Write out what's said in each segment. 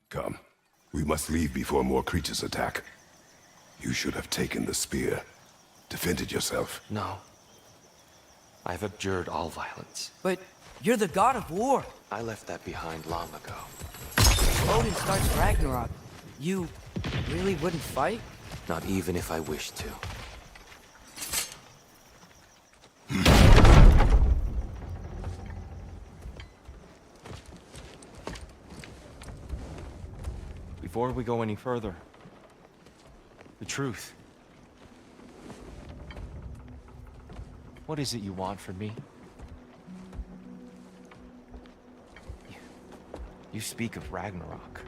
Come. We must leave before more creatures attack. You should have taken the spear. Defended yourself. No. I've abjured all violence. But you're the god of war. I left that behind long ago. Odin starts Ragnarok. You really wouldn't fight? Not even if I wished to. Before we go any further, the truth. What is it you want from me? You speak of Ragnarok.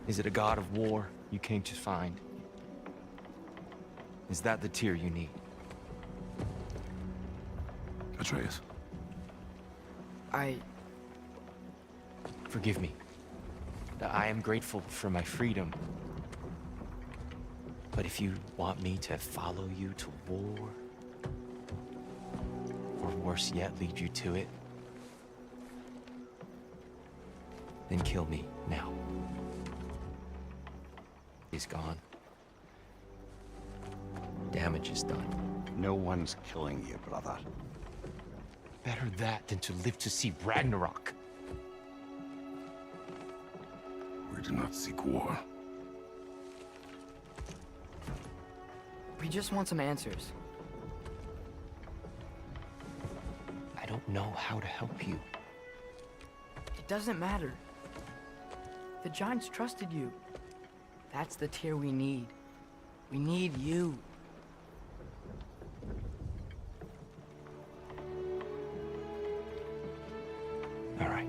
Is it a god of war you came to find? Is that the tear you need? Atreus. Forgive me. I am grateful for my freedom. But if you want me to follow you to war, or worse yet, lead you to it, then kill me now. He's gone. Damage is done. No one's killing you, brother. Better that than to live to see Ragnarok. We do not seek war. We just want some answers. I don't know how to help you. It doesn't matter. The Giants trusted you. That's the tear we need. We need you. All right.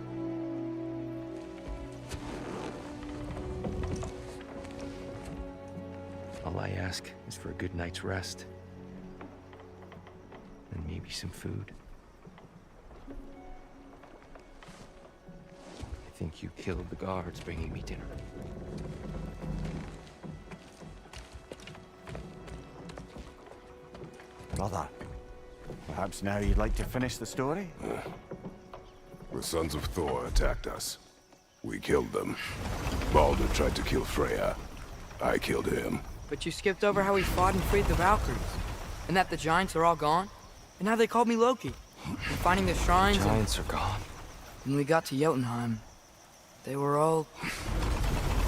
All I ask is for a good night's rest. And maybe some food. I think you killed the guards bringing me dinner. Brother, perhaps now you'd like to finish the story? The sons of Thor attacked us. We killed them. Baldur tried to kill Freya. I killed him. But you skipped over how we fought and freed the Valkyries. And that the Giants are all gone. And how they called me Loki. And finding the shrines Giants are gone. When we got to Jotunheim, they were all...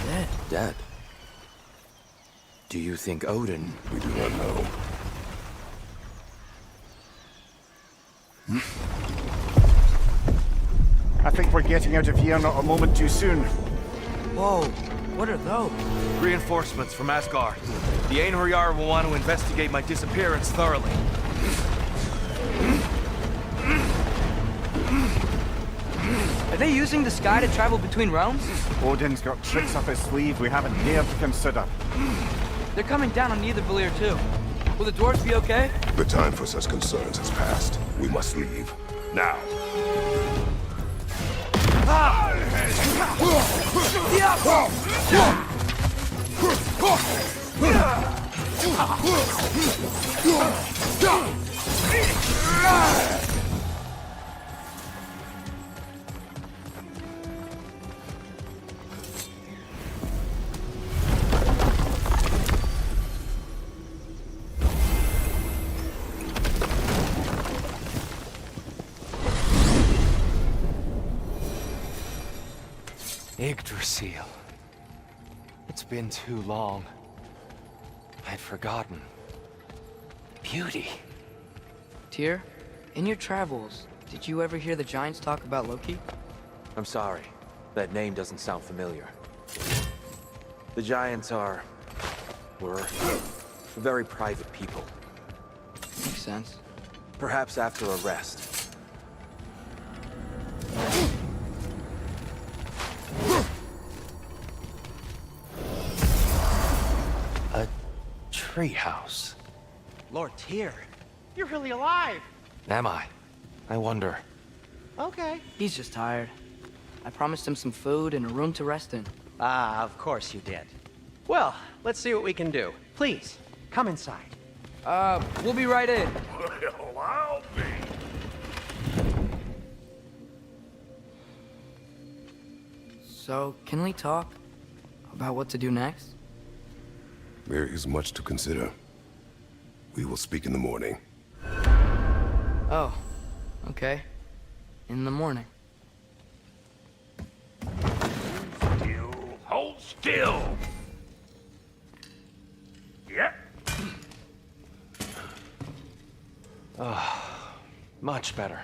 dead. Dead? Do you think Odin... We do not know. I think we're getting out of here not a moment too soon. Whoa, what are those? Reinforcements from Asgard. The Einherjar will want to investigate my disappearance thoroughly. Are they using the sky to travel between realms? Odin's got tricks up his sleeve we haven't dared to consider. They're coming down on Nidavellir too. Will the dwarves be okay? The time for such concerns has passed. We must leave. Now. Yggdrasil. It's been too long. I'd forgotten. Beauty. Tyr, in your travels, did you ever hear the Giants talk about Loki? I'm sorry. That name doesn't sound familiar. The Giants were very private people. Makes sense. Perhaps after a rest. A treehouse. Lord Tyr, you're really alive! Am I? I wonder. Okay. He's just tired. I promised him some food and a room to rest in. Ah, of course you did. Well, let's see what we can do. Please, come inside. We'll be right in. Allow me. So, can we talk about what to do next? There is much to consider. We will speak in the morning. Oh, okay. In the morning. Still. Hold still. Yep. Much better.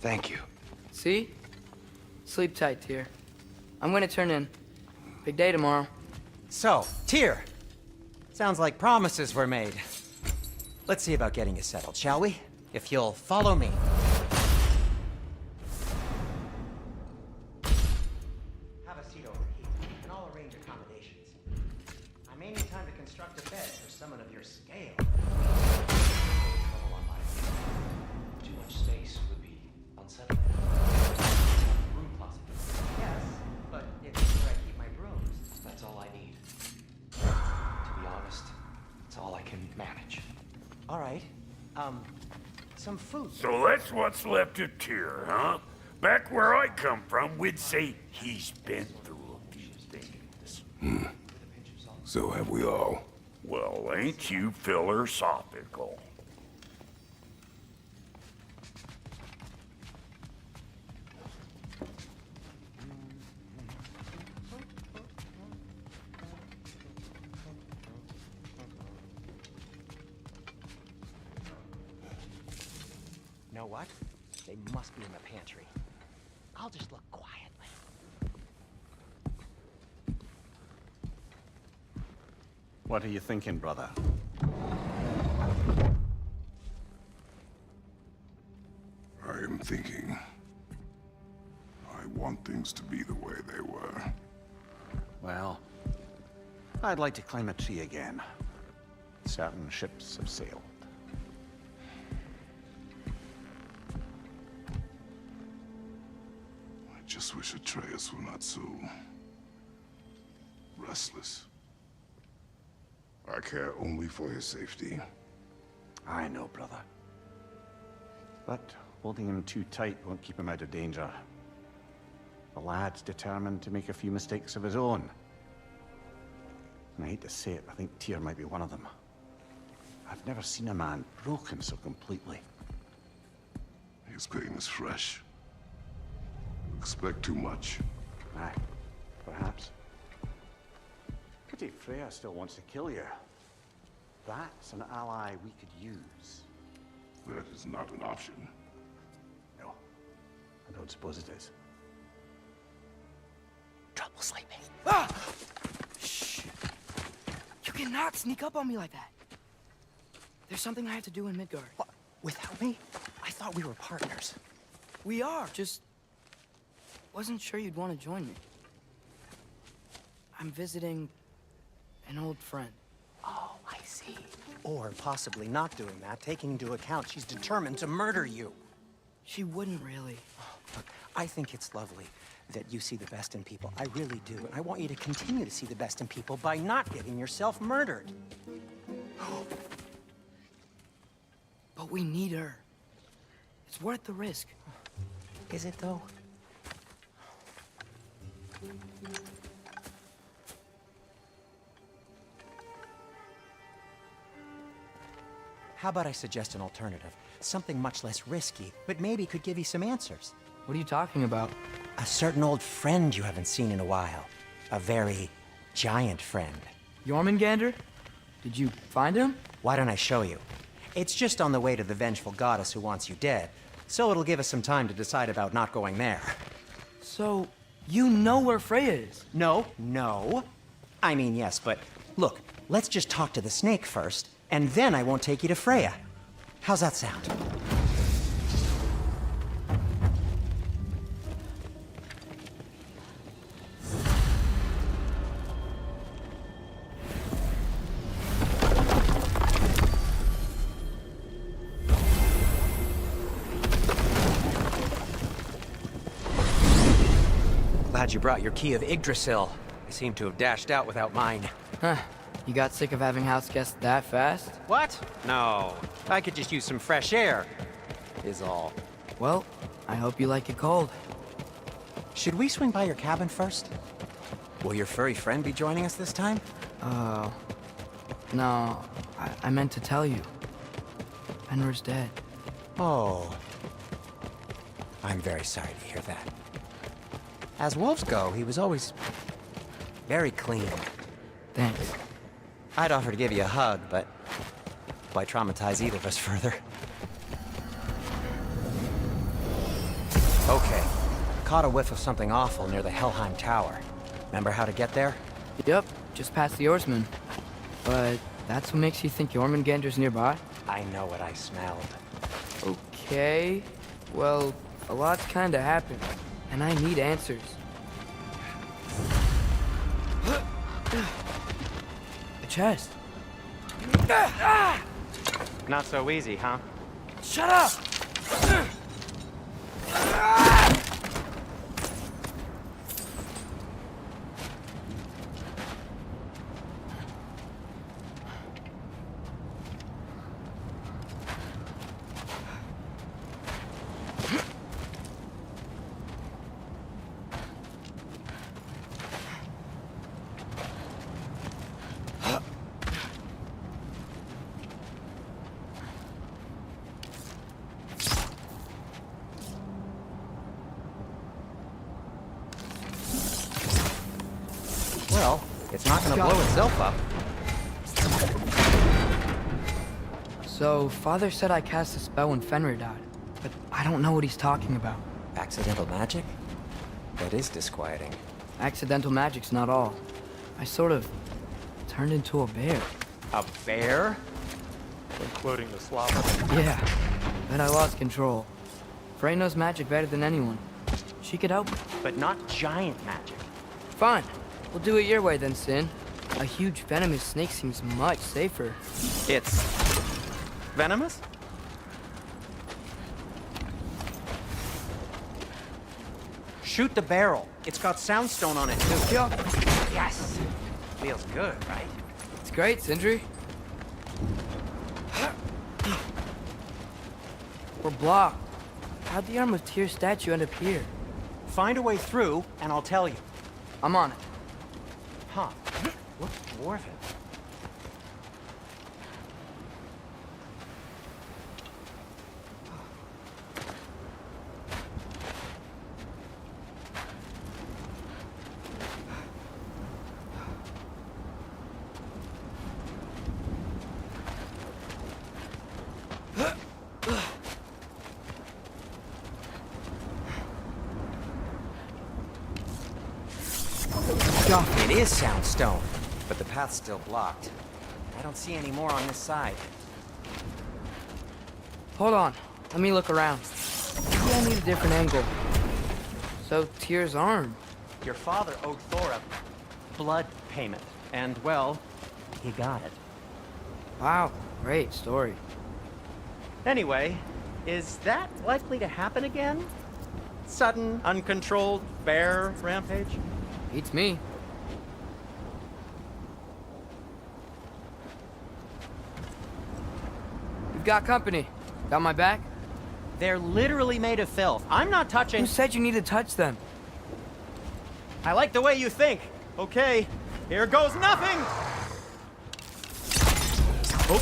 Thank you. See? Sleep tight, Tyr. I'm gonna turn in. Big day tomorrow. So, Tyr. Sounds like promises were made. Let's see about getting you settled, shall we? If you'll follow me. Have a seat over here, and I'll arrange accommodations. I may need time to construct a bed for someone of your scale. Trouble on my end. Too much space would be unsettling. Room closet. Yes, but it's where I keep my brooms. That's all I need. To be honest, it's all I can manage. All right. Some food. So that's what's left of Tyr, huh? Back where I come from, we'd say he's been through a few things. So have we all. Well, ain't you philosophical? Know what? They must be in the pantry. I'll just look quietly. What are you thinking, brother? I am thinking. I want things to be the way they were. Well, I'd like to climb a tree again. Certain ships have sailed. I just wish Atreus were not so restless. I care only for his safety. I know, brother. But holding him too tight won't keep him out of danger. The lad's determined to make a few mistakes of his own. And I hate to say it, I think Tyr might be one of them. I've never seen a man broken so completely. His pain is fresh. You expect too much. Aye, perhaps. Pity Freya still wants to kill you. That's an ally we could use. That is not an option. No, I don't suppose it is. Trouble sleeping. Ah! Shh! You cannot sneak up on me like that. There's something I have to do in Midgard. What? Without me? I thought we were partners. We are, just... wasn't sure you'd want to join me. I'm visiting an old friend. Oh, I see. Or possibly not doing that, taking into account she's determined to murder you. She wouldn't really. Look, I think it's lovely that you see the best in people. I really do. And I want you to continue to see the best in people by not getting yourself murdered. But we need her. It's worth the risk. Is it, though? How about I suggest an alternative? Something much less risky, but maybe could give you some answers. What are you talking about? A certain old friend you haven't seen in a while. A very giant friend. Jormungandr? Did you find him? Why don't I show you? It's just on the way to the vengeful goddess who wants you dead, so it'll give us some time to decide about not going there. So, you know where Freya is? No. I mean, yes, but look, let's just talk to the snake first, and then I won't take you to Freya. How's that sound? Glad you brought your key of Yggdrasil. I seem to have dashed out without mine. Huh. You got sick of having house guests that fast? What? No. I could just use some fresh air, is all. Well, I hope you like it cold. Should we swing by your cabin first? Will your furry friend be joining us this time? No, I meant to tell you. Fenrir's dead. Oh. I'm very sorry to hear that. As wolves go, he was always very clean. Thanks. I'd offer to give you a hug, but why traumatize either of us further? Okay. Caught a whiff of something awful near the Helheim Tower. Remember how to get there? Yep, just past the oarsman. But that's what makes you think Jormungandr's nearby? I know what I smelled. Okay. Well, a lot's kinda happened, and I need answers. A chest. Not so easy, huh? Shut up! Well, it's not gonna blow itself up. So, Father said I cast a spell when Fenrir died, but I don't know what he's talking about. Accidental magic? That is disquieting. Accidental magic's not all. I sort of turned into a bear. A bear? Including the slobber. Yeah, but I lost control. Frey knows magic better than anyone. She could help me. But not giant magic. Fine. We'll do it your way then, Sin. A huge venomous snake seems much safer. It's venomous? Shoot the barrel. It's got soundstone on it too. Yeah. Yes. Feels good, right? It's great, Sindri. We're blocked. How'd the Arm of Tyr statue end up here? Find a way through, and I'll tell you. I'm on it. Huh. Looks dwarven. It is soundstone, but the path's still blocked. I don't see any more on this side. Hold on. Let me look around. Maybe I need a different angle. So, Tyr's arm. Your father owed Thor a blood payment, and, well, he got it. Wow, great story. Anyway, is that likely to happen again? Sudden, uncontrolled bear rampage? Beats me. We've got company. Got my back? They're literally made of filth. I'm not touching... Who said you need to touch them? I like the way you think. Okay, here goes nothing! Oh.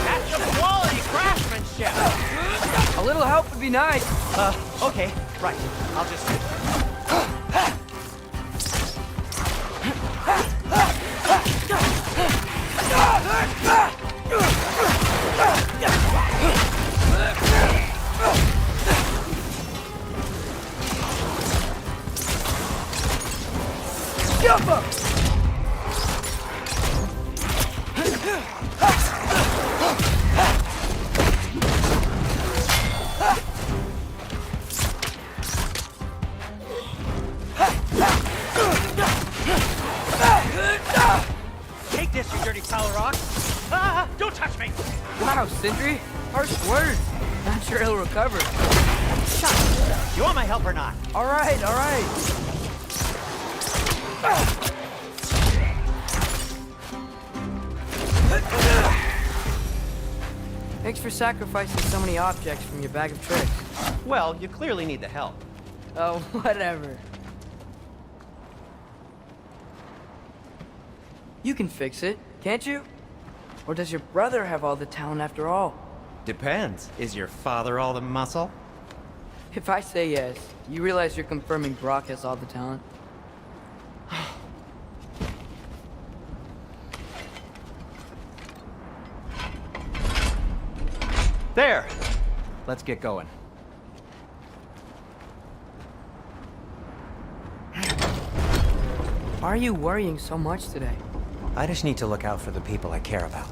That's some quality craftsmanship! A little help would be nice. Okay, right. I'll just... Jump up! Take this, you dirty power rock! Ah, don't touch me! Wow, Sindri. Harsh words. Not sure he'll recover. Shut up! You want my help or not? All right, all right. Thanks for sacrificing so many objects from your bag of tricks. Well, you clearly need the help. Oh, whatever. You can fix it, can't you? Or does your brother have all the talent after all? Depends. Is your father all the muscle? If I say yes, you realize you're confirming Brock has all the talent? There! Let's get going. Why are you worrying so much today? I just need to look out for the people I care about.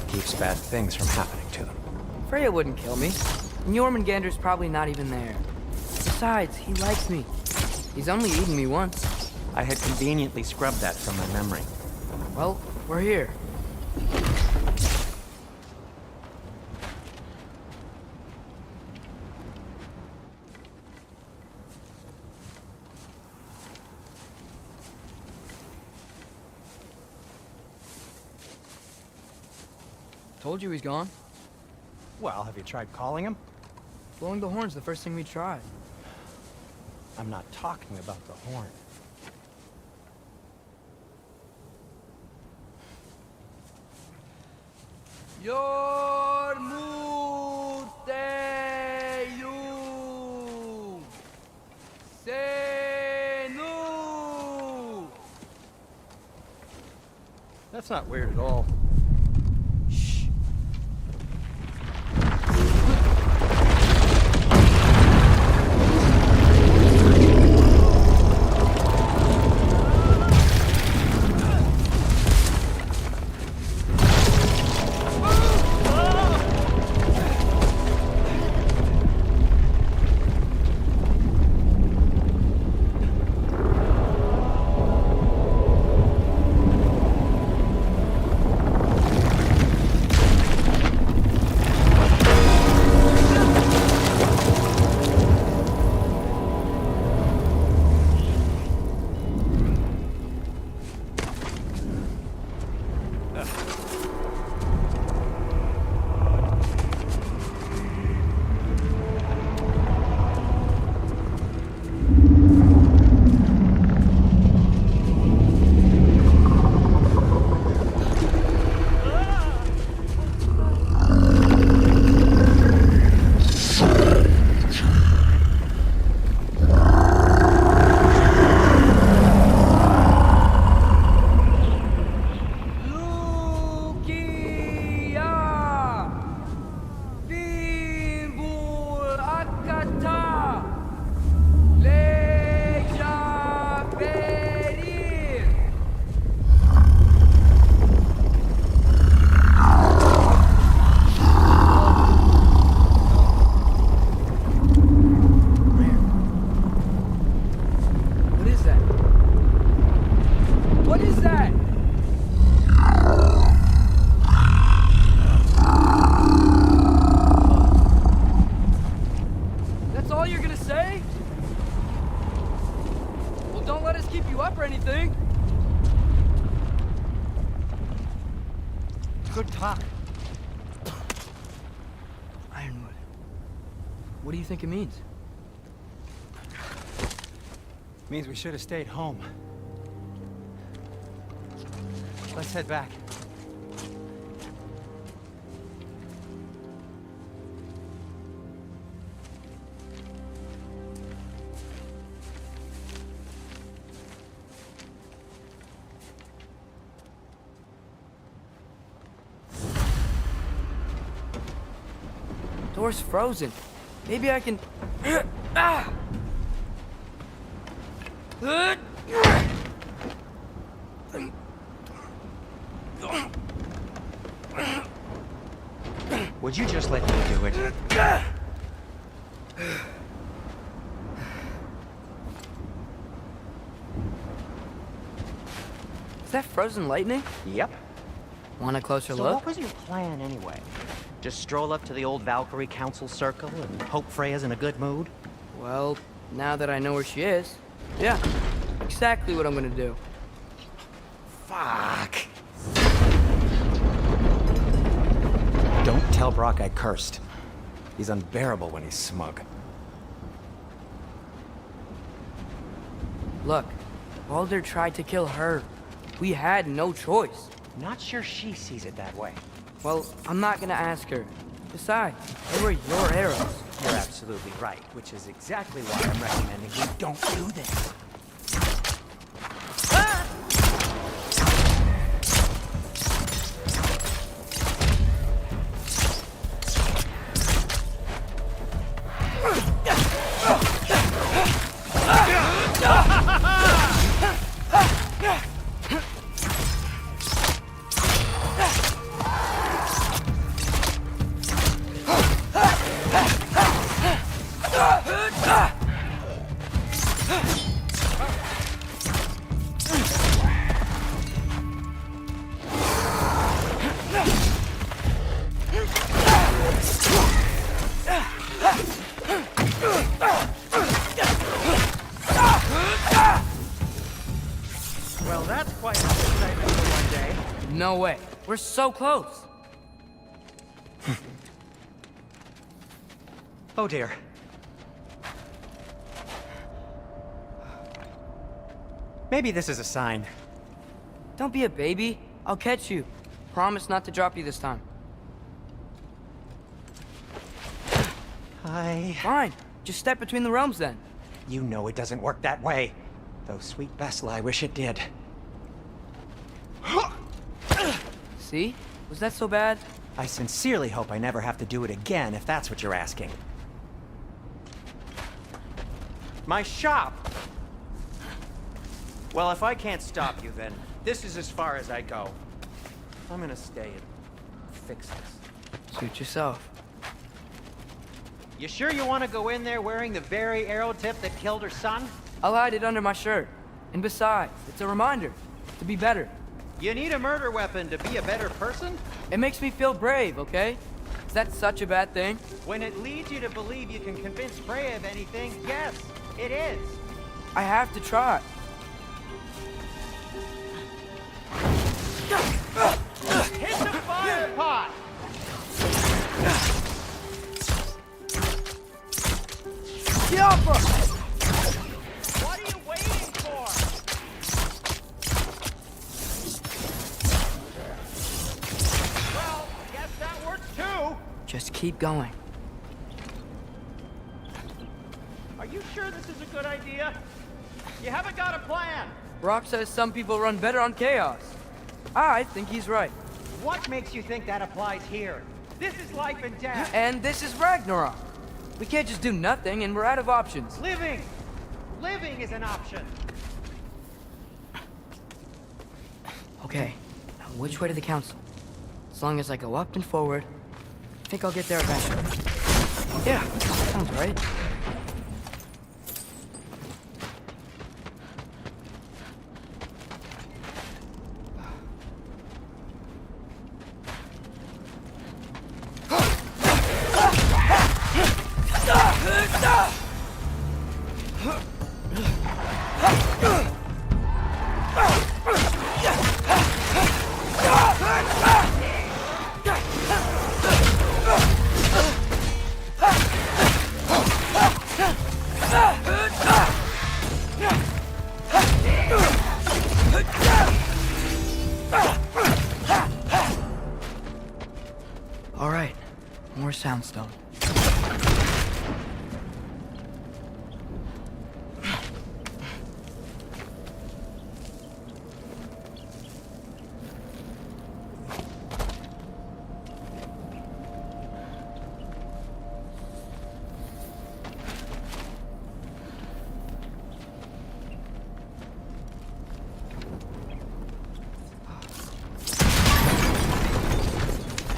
Keeps bad things from happening to them. Freya wouldn't kill me. And Jormungandr's probably not even there. Besides, he likes me. He's only eaten me once. I had conveniently scrubbed that from my memory. Well, we're here. Told you he's gone. Well, have you tried calling him? Blowing the horn's the first thing we tried. I'm not talking about the horn. Yormuteyu Senu. That's not weird at all. Good talk. Ironwood. What do you think it means? Means we should have stayed home. Let's head back. Door's frozen. Maybe I can... Ah! Would you just let me do it? Is that frozen lightning? Yep. Want a closer So look? what was your plan anyway? Just stroll up to the old Valkyrie Council Circle and hope Freya's in a good mood? Well, now that I know where she is, yeah, exactly what I'm gonna do. Fuck. Don't tell Brock I cursed. He's unbearable when he's smug. Look, Baldur tried to kill her. We had no choice. Not sure she sees it that way. Well, I'm not gonna ask her. Besides, they were your arrows. You're absolutely right, which is exactly why I'm recommending we don't do this. Well, that's quite an excitement for one day. No way. We're so close. Oh dear. Maybe this is a sign. Don't be a baby. I'll catch you. Promise not to drop you this time. Fine. Just step between the realms then. You know it doesn't work that way. Though, sweet Bessel, I wish it did. See? Was that so bad? I sincerely hope I never have to do it again, if that's what you're asking. My shop! Well, if I can't stop you, then this is as far as I go. I'm gonna stay and fix this. Suit yourself. You sure you want to go in there wearing the very arrow tip that killed her son? I'll hide it under my shirt. And besides, it's a reminder to be better. You need a murder weapon to be a better person? It makes me feel brave, okay? Is that such a bad thing? When it leads you to believe you can convince Freya of anything, yes, it is. I have to try. Hit the fire pot! What are you waiting for? Well, guess that works too. Just keep going. Are you sure this is a good idea? You haven't got a plan. Brock says some people run better on chaos. I think he's right. What makes you think that applies here? This is life and death. And this is Ragnarok. We can't just do nothing, and we're out of options. Living! Living is an option. Okay, now which way to the council? As long as I go up and forward, I think I'll get there eventually. Yeah, sounds right. All right, more soundstone.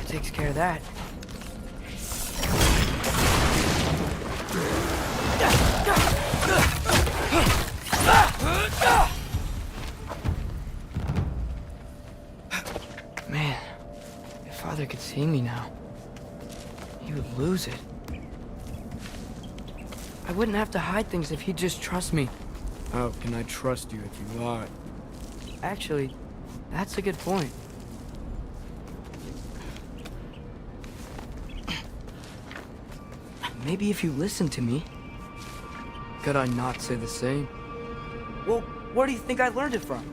Takes care of that. Man, if Father could see me now, he would lose it. I wouldn't have to hide things if he'd just trust me. How can I trust you if you lie? Actually, that's a good point. maybe if you listened to me. Could I not say the same? Well, where do you think I learned it from?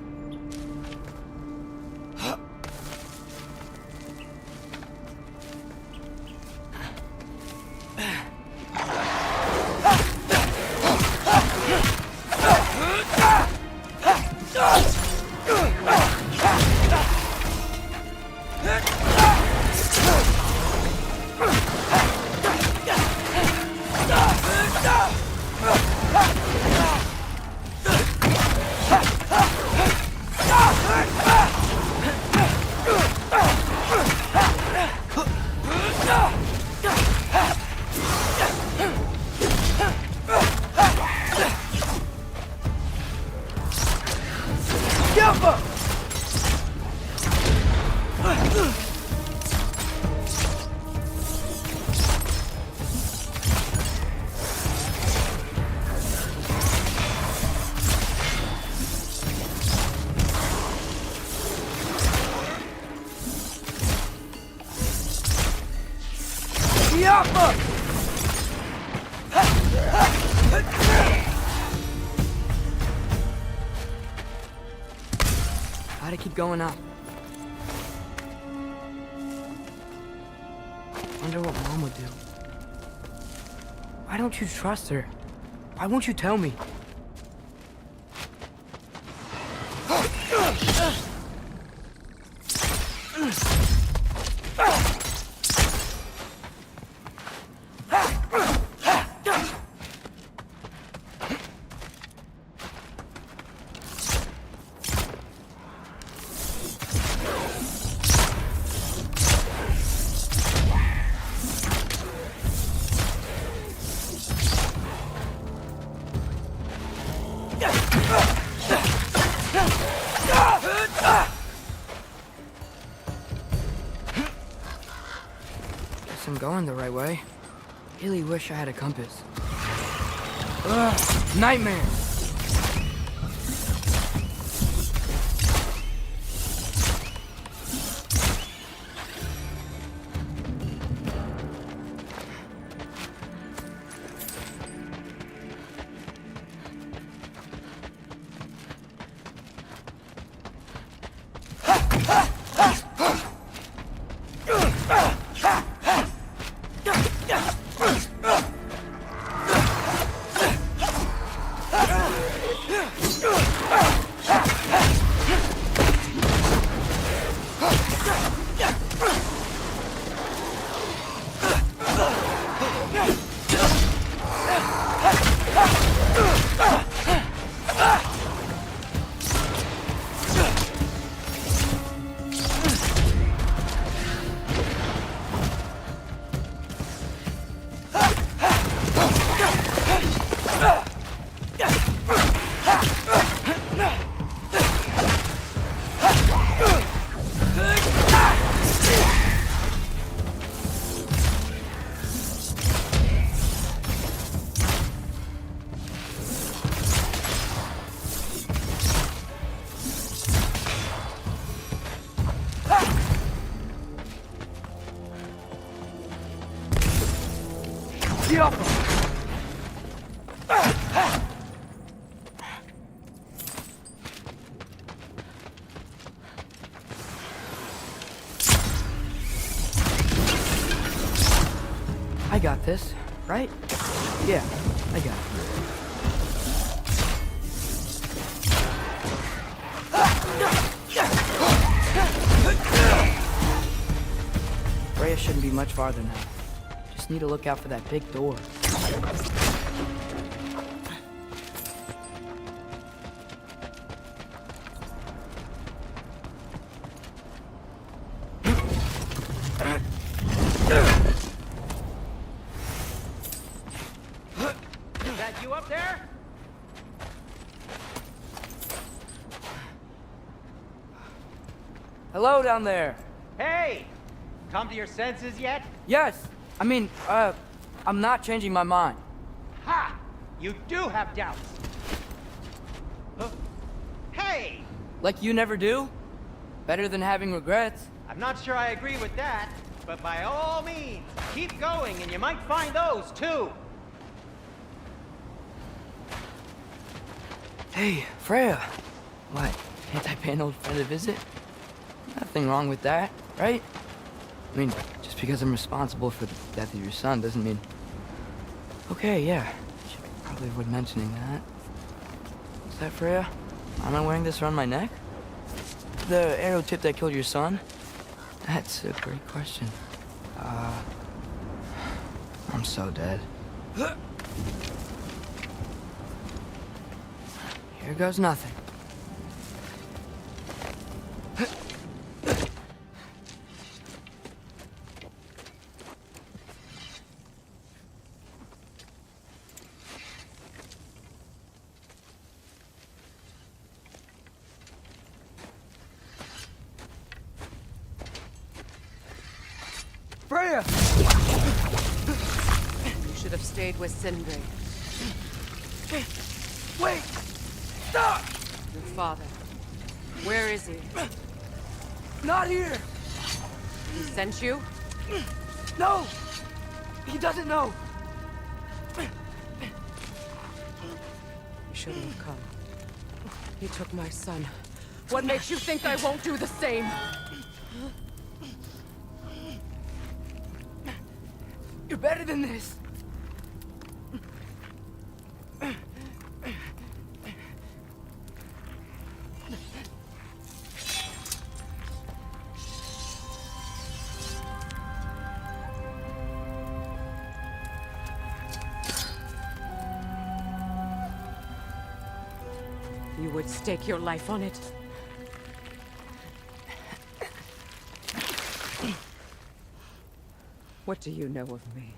Gotta keep going up. Wonder what Mom would do. Why don't you trust her? Why won't you tell me? Guess I'm going the right way. Really wish I had a compass. Ugh, nightmare! I got this, right? Yeah, I got it. Freya shouldn't be much farther now. Just need to look out for that big door. You up there? Hello down there. Hey! Come to your senses yet? Yes, I mean, I'm not changing my mind. Ha! You do have doubts. Huh? Hey! Like you never do? Better than having regrets. I'm not sure I agree with that. but by all means, keep going and you might find those too. Hey, Freya. What, can't I pay an old friend a visit? Nothing wrong with that, right? I mean, just because I'm responsible for the death of your son doesn't mean... Okay, yeah. Should probably avoid mentioning that. Is that Freya? Am I wearing this around my neck? The arrow tip that killed your son? That's a great question. I'm so dead. Here goes nothing. Freya! You should have stayed with Sindri, Hey, wait! Stop! your father. Where is he? Not here! He sent you? No! He doesn't know! You shouldn't have come. He took my son. What makes you think I won't do the same? You're better than this! You would stake your life on it? What do you know of me?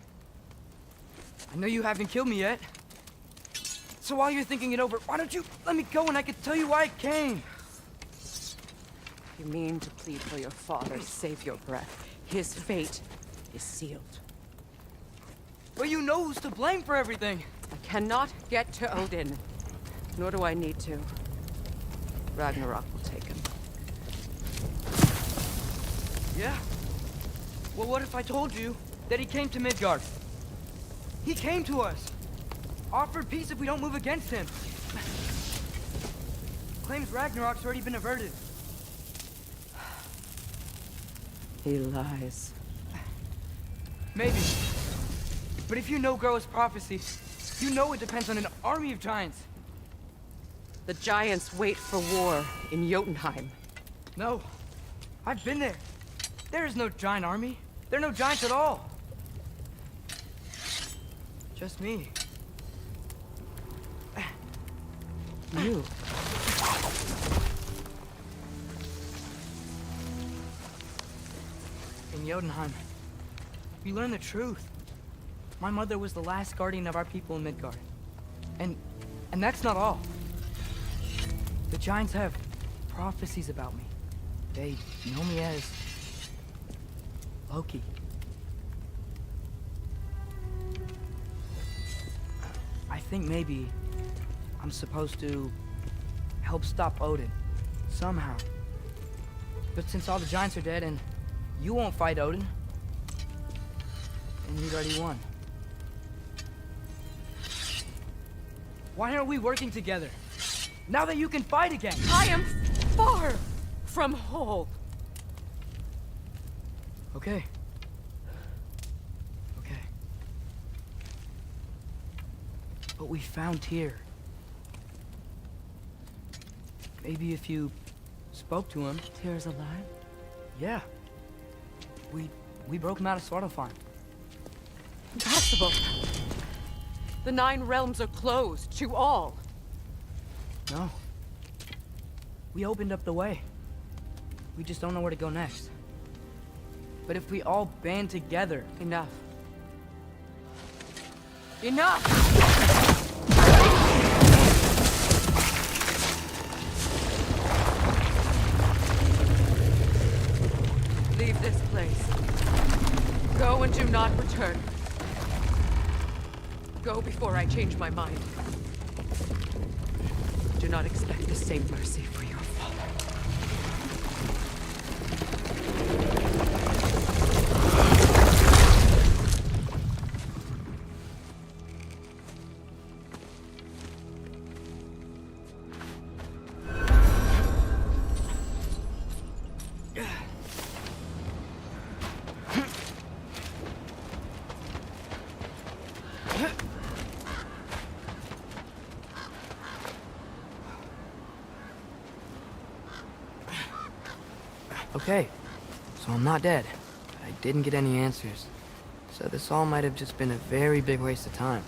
I know you haven't killed me yet. So while you're thinking it over, why don't you let me go and I can tell you why I came? You mean to plead for your father, save your breath. His fate is sealed. But you know who's to blame for everything. I cannot get to Odin, nor do I need to. Ragnarok will take him. Yeah? Well, what if I told you that he came to Midgard? He came to us. Offered peace if we don't move against him. Claims Ragnarok's already been averted. He lies. Maybe. But if you know Groa's prophecy, you know it depends on an army of giants. The giants wait for war in Jotunheim. No. I've been there. There is no giant army. There are no giants at all. Just me. You. In Jotunheim, we learn the truth. My mother was the last guardian of our people in Midgard. And that's not all. The giants have prophecies about me. They know me as Loki. I think maybe I'm supposed to help stop Odin, somehow. But since all the giants are dead and you won't fight Odin, and you'd already won. Why aren't we working together? Now that you can fight again! I am far from whole. Okay. Okay. But we found Tyr. Maybe if you spoke to him... Tyr's alive? Yeah. We broke him out of Svartalfheim. Impossible. The 9 realms are closed to all. No. We opened up the way. We just don't know where to go next. But if we all band together... Enough. Enough! Leave this place. Go and do not return. Go before I change my mind. Do not expect the same mercy for your father. Okay, so I'm not dead. But I didn't get any answers. So this all might have just been a very big waste of time.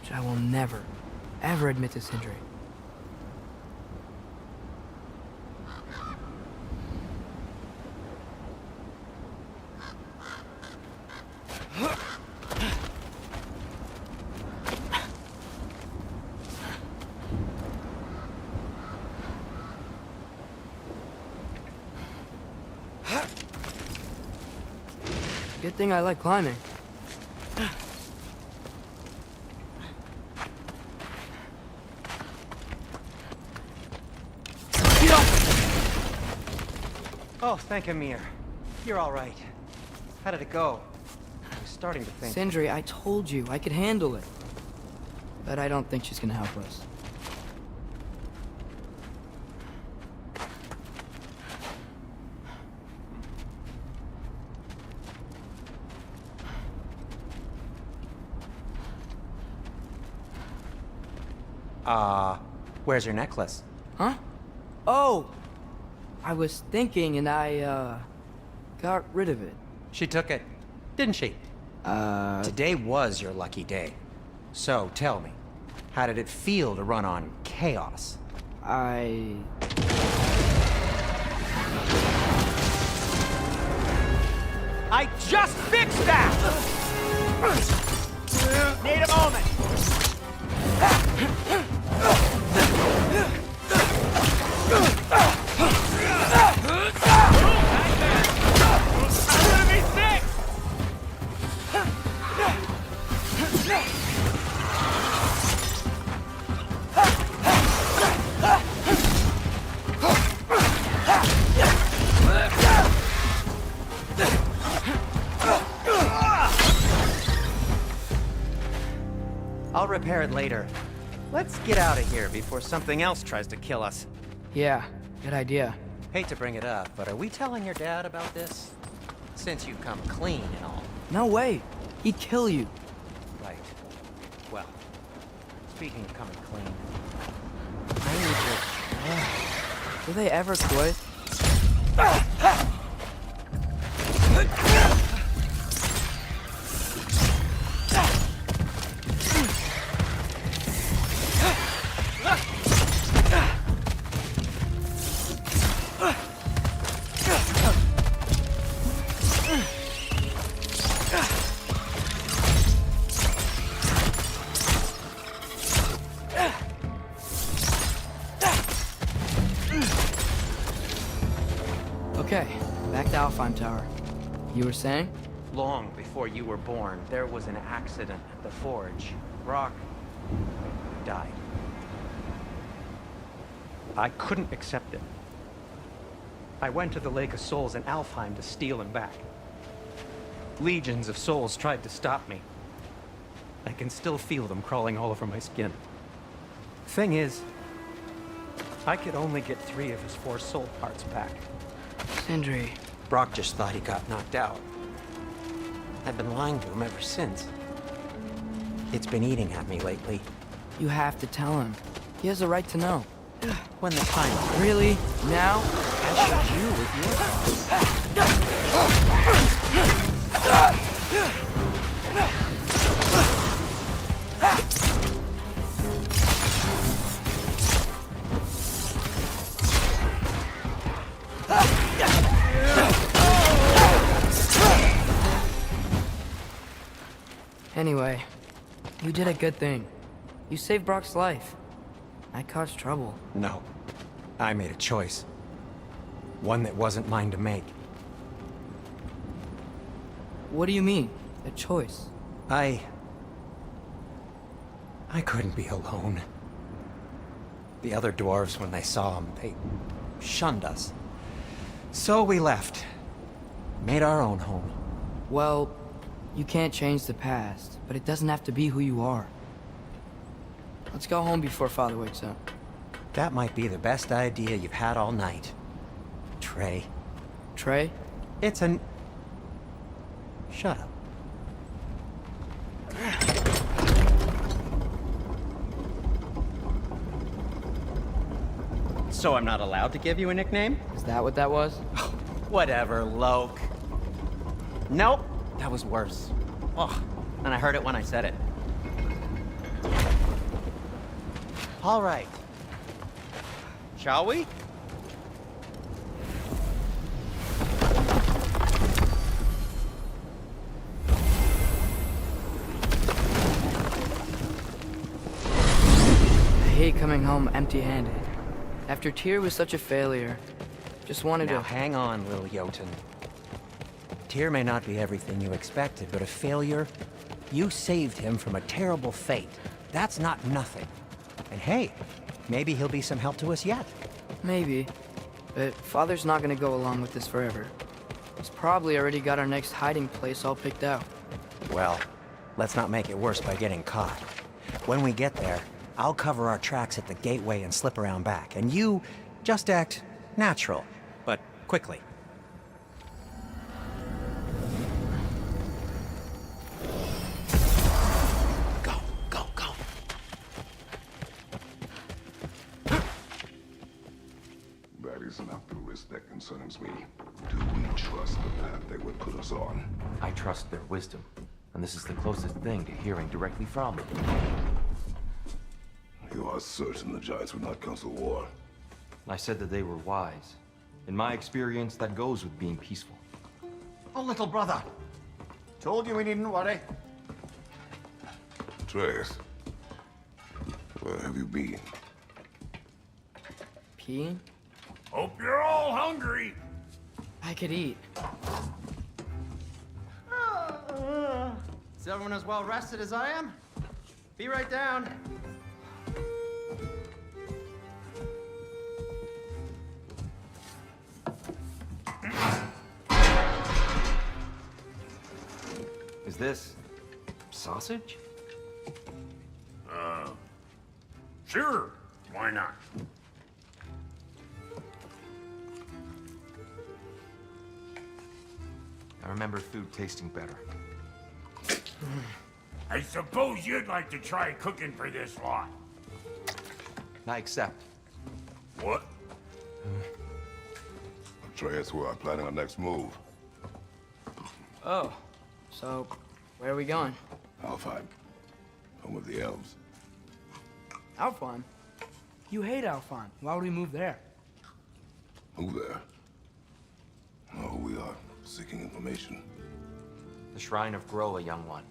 Which I will never, ever admit to Sindri. Good thing I like climbing. Oh, thank Amir. You're all right. How did it go? I was starting to think... Sindri, I told you I could handle it. But I don't think she's gonna help us. Where's your necklace? Huh? Oh! I was thinking and I, got rid of it. She took it, didn't she? Today was your lucky day. So, tell me, how did it feel to run on chaos? I just fixed that! Need a moment! I'll repair it later. Let's get out of here before something else tries to kill us. yeah, good idea. Hate to bring it up, but are we telling your dad about this? Since you've come clean and all. No way. He'd kill you. Right. Well, speaking of coming clean, I need your... Do they ever quit? Okay, back to Alfheim Tower. You were saying? Long before you were born, there was an accident at the forge. Brock died. I couldn't accept it. I went to the Lake of Souls in Alfheim to steal him back. Legions of souls tried to stop me. I can still feel them crawling all over my skin. Thing is, I could only get 3 of his 4 soul parts back. Sindri. Brock just thought he got knocked out. I've been lying to him ever since. It's been eating at me lately. You have to tell him. He has a right to know. When the time... Really? Now? As should you with your thoughts. Anyway, you did a good thing. You saved Brock's life. I caused trouble. No. I made a choice. One that wasn't mine to make. What do you mean? A choice? I couldn't be alone. The other dwarves, when they saw him, they shunned us. So we left. Made our own home. Well, you can't change the past, but it doesn't have to be who you are. Let's go home before Father wakes up. That might be the best idea you've had all night. Trey. Trey? It's an... Shut up. So I'm not allowed to give you a nickname? Is that what that was? Whatever, Loke. Nope, that was worse. Oh, and I heard it when I said it. All right. Shall we? I hate coming home empty-handed. After Tyr was such a failure, just wanted Now to... hang on, little Jotun. Tyr may not be everything you expected, but a failure? You saved him from a terrible fate. That's not nothing. And hey, maybe he'll be some help to us yet. Maybe. But Father's not gonna go along with this forever. He's probably already got our next hiding place all picked out. Well, let's not make it worse by getting caught. When we get there, I'll cover our tracks at the gateway and slip around back, and you just act natural, but quickly. Go, go, go. That is not the risk that concerns me. Do we trust the path they would put us on? I trust their wisdom, and this is the closest thing to hearing directly from them. You are certain the Giants would not counsel war? I said that they were wise. In my experience, that goes with being peaceful. Oh, little brother. Told you we needn't worry. Atreus, where have you been? Peeing? Hope you're all hungry. I could eat. Is everyone as well rested as I am? Be right down. Is this sausage? Sure, why not? I remember food tasting better. I suppose you'd like to try cooking for this lot. I accept. What? Atreus, we are planning our next move. Oh, so where are we going? Alfheim, home of the elves. Alfheim? You hate Alfheim. Why would we move there? Move there? No, we are seeking information. The Shrine of Groa, young one.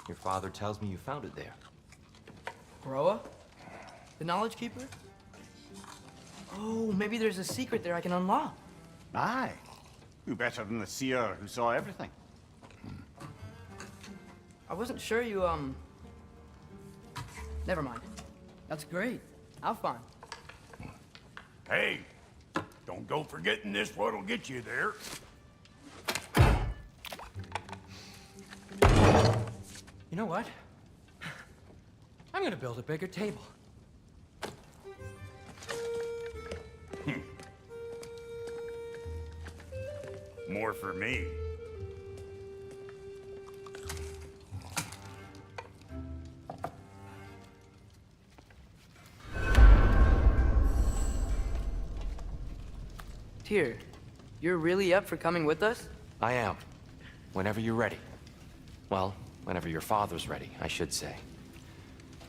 Your father tells me you found it there. Groa? The Knowledge Keeper? Oh, maybe there's a secret there I can unlock. Aye. Who better than the seer who saw everything? I wasn't sure you, Never mind. That's great. Alfheim. Hey, don't go forgetting this what'll get you there. You know what? I'm gonna build a bigger table. More for me. Tyr, you're really up for coming with us? I am. Whenever you're ready. Well, whenever your father's ready, I should say.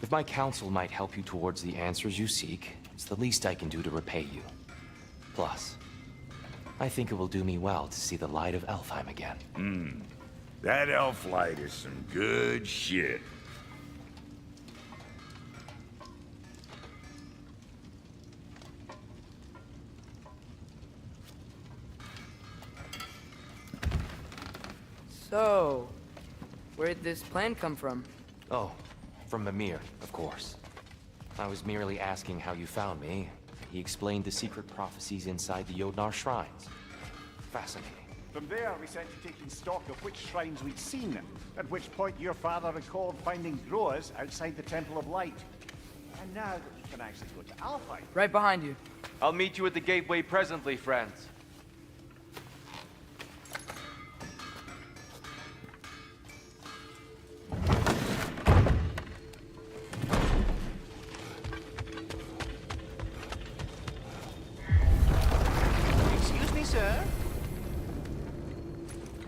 If my counsel might help you towards the answers you seek, it's the least I can do to repay you. Plus, I think it will do me well to see the light of Elfheim again. That elf light is some good shit. So, where'd this plan come from? Oh, from Mimir, of course. I was merely asking how you found me. He explained the secret prophecies inside the Jotnar shrines. Fascinating. From there, we set to taking stock of which shrines we'd seen, at which point your father recalled finding Groas outside the Temple of Light. And now that we can actually go to Alfheim, Right behind you. I'll meet you at the gateway presently, friends.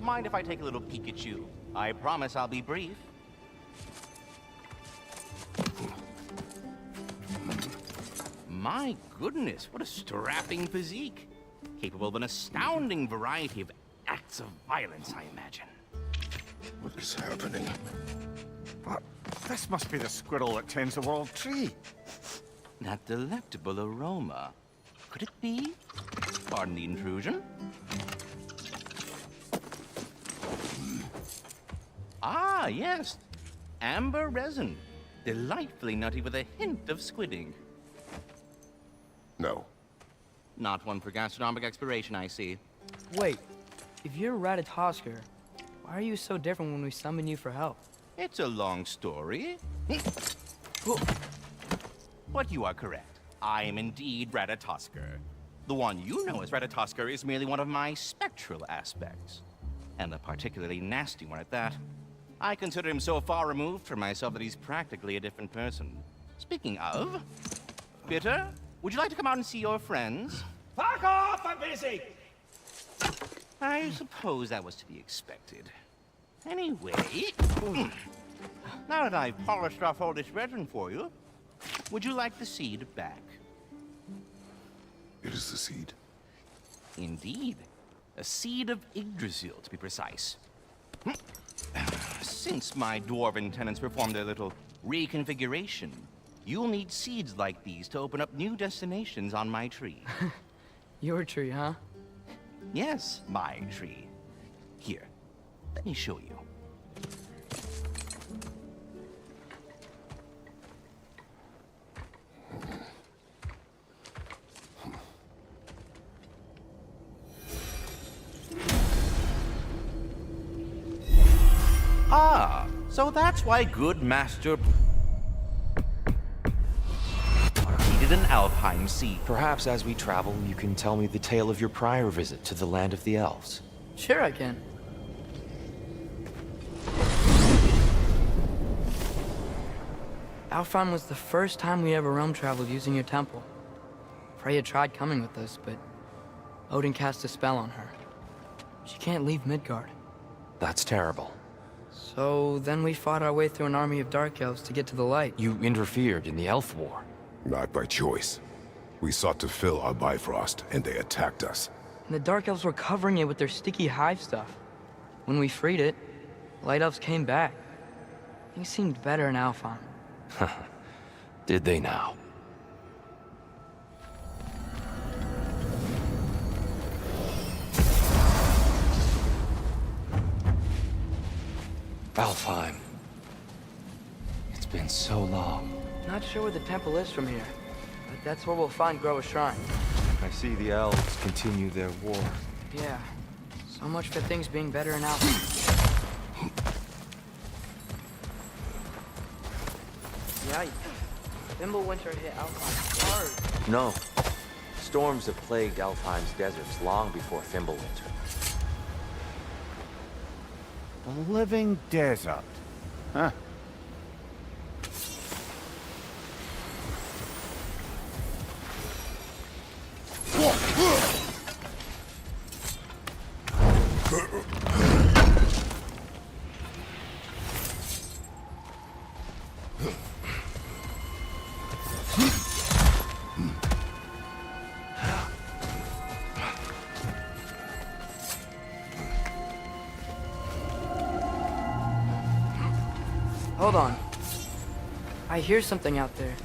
mind if I take a little peek at you? I promise I'll be brief. My goodness, what a strapping physique. Capable of an astounding variety of acts of violence, I imagine. What is happening? What? This must be the squirrel that tends the world tree. That delectable aroma. Could it be? Pardon the intrusion. Ah, yes. Amber resin. Delightfully nutty with a hint of squid ink. No. Not one for gastronomic exploration, I see. Wait, if you're Ratatosker, why are you so different when we summon you for help? It's a long story. But you are correct. I am indeed Ratatosker. The one you know as Ratatosker is merely one of my spectral aspects. And a particularly nasty one at that. I consider him so far removed from myself that he's practically a different person. Speaking of... Bitter, would you like to come out and see your friends? Fuck off! I'm busy! I suppose that was to be expected. Anyway... now that I've polished off all this resin for you, would you like the seed back? It is the seed. Indeed. A seed of Yggdrasil, to be precise. Since my dwarven tenants performed their little reconfiguration, you'll need seeds like these to open up new destinations on my tree. Your tree, huh? Yes, my tree. Here, let me show you. Ah, so that's why good Master needed an Alfheim seed. Perhaps as we travel, you can tell me the tale of your prior visit to the land of the elves. Sure I can. Alfheim was the first time we ever realm traveled using your temple. Freya tried coming with us, but Odin cast a spell on her. She can't leave Midgard. That's terrible. So then we fought our way through an army of dark elves to get to the light. You interfered in the elf war. Not by choice. We sought to fill our Bifrost, and they attacked us. And the dark elves were covering it with their sticky hive stuff. When we freed it, light elves came back. Things seemed better in Alfheim. Did they now? Alfheim. It's been so long. Not sure where the temple is from here, but that's where we'll find Groa's shrine. I see the elves continue their war. Yeah, so much for things being better in Alfheim. Yikes. Fimbulwinter hit Alfheim hard. No. Storms have plagued Alfheim's deserts long before Fimbulwinter. The living desert. Huh. Hold on. I hear something out there.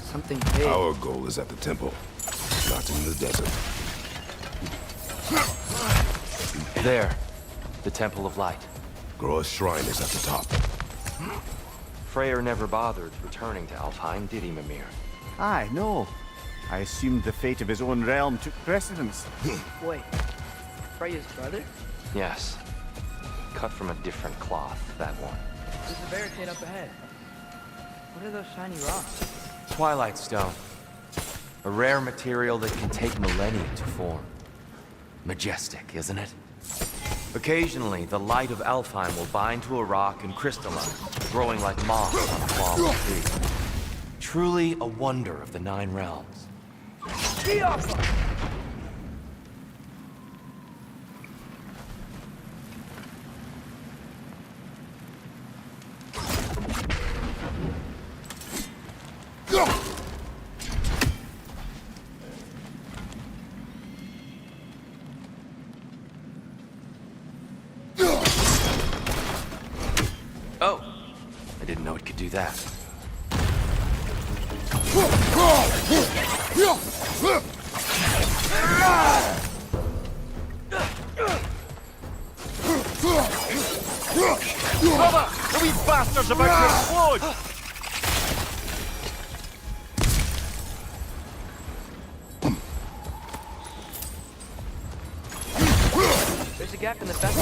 Something big. Our goal is at the temple, not in the desert. There. The Temple of Light. Groa's shrine is at the top. Freyr never bothered returning to Alfheim, did he, Mimir? Aye, no. I assumed the fate of his own realm took precedence. Wait. Freya's brother? Yes. Cut from a different cloth, that one. There's a barricade up ahead. What are those shiny rocks? Twilight Stone. A rare material that can take millennia to form. Majestic, isn't it? Occasionally, the light of Alfheim will bind to a rock and crystallize, growing like moss on a fallen tree. Truly a wonder of the Nine Realms. that. Brother! The wee bastard's about to explode! There's a gap in the fence.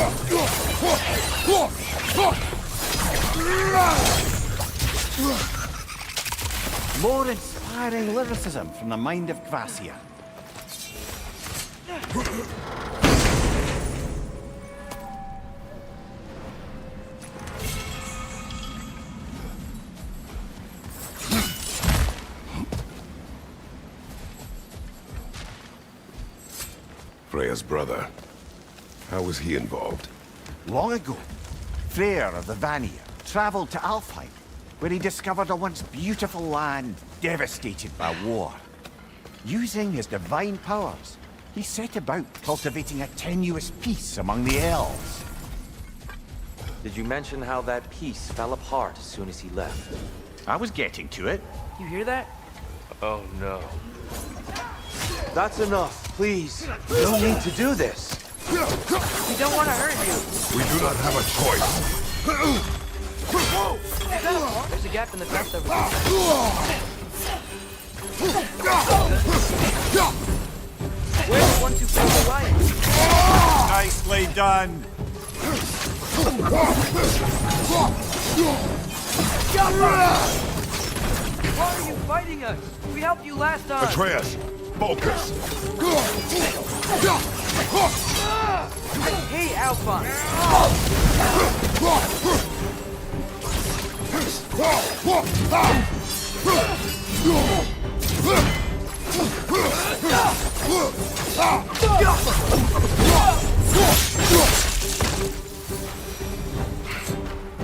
More inspiring lyricism from the mind of Kvasir. Freya's brother. How was he involved? Long ago, Freyr of the Vanir traveled to Alfheim, where he discovered a once beautiful land devastated by war. Using his divine powers, he set about cultivating a tenuous peace among the elves. Did you mention how that peace fell apart as soon as he left? I was getting to it. You hear that? Oh no. That's enough, please. No need to do this. We don't want to hurt you. We do not have a choice. There's a gap in the fence over there. Where's the one to fill the light? Nicely done. Why are you fighting us? We helped you last time. Atreus, focus. I hate Alphonse.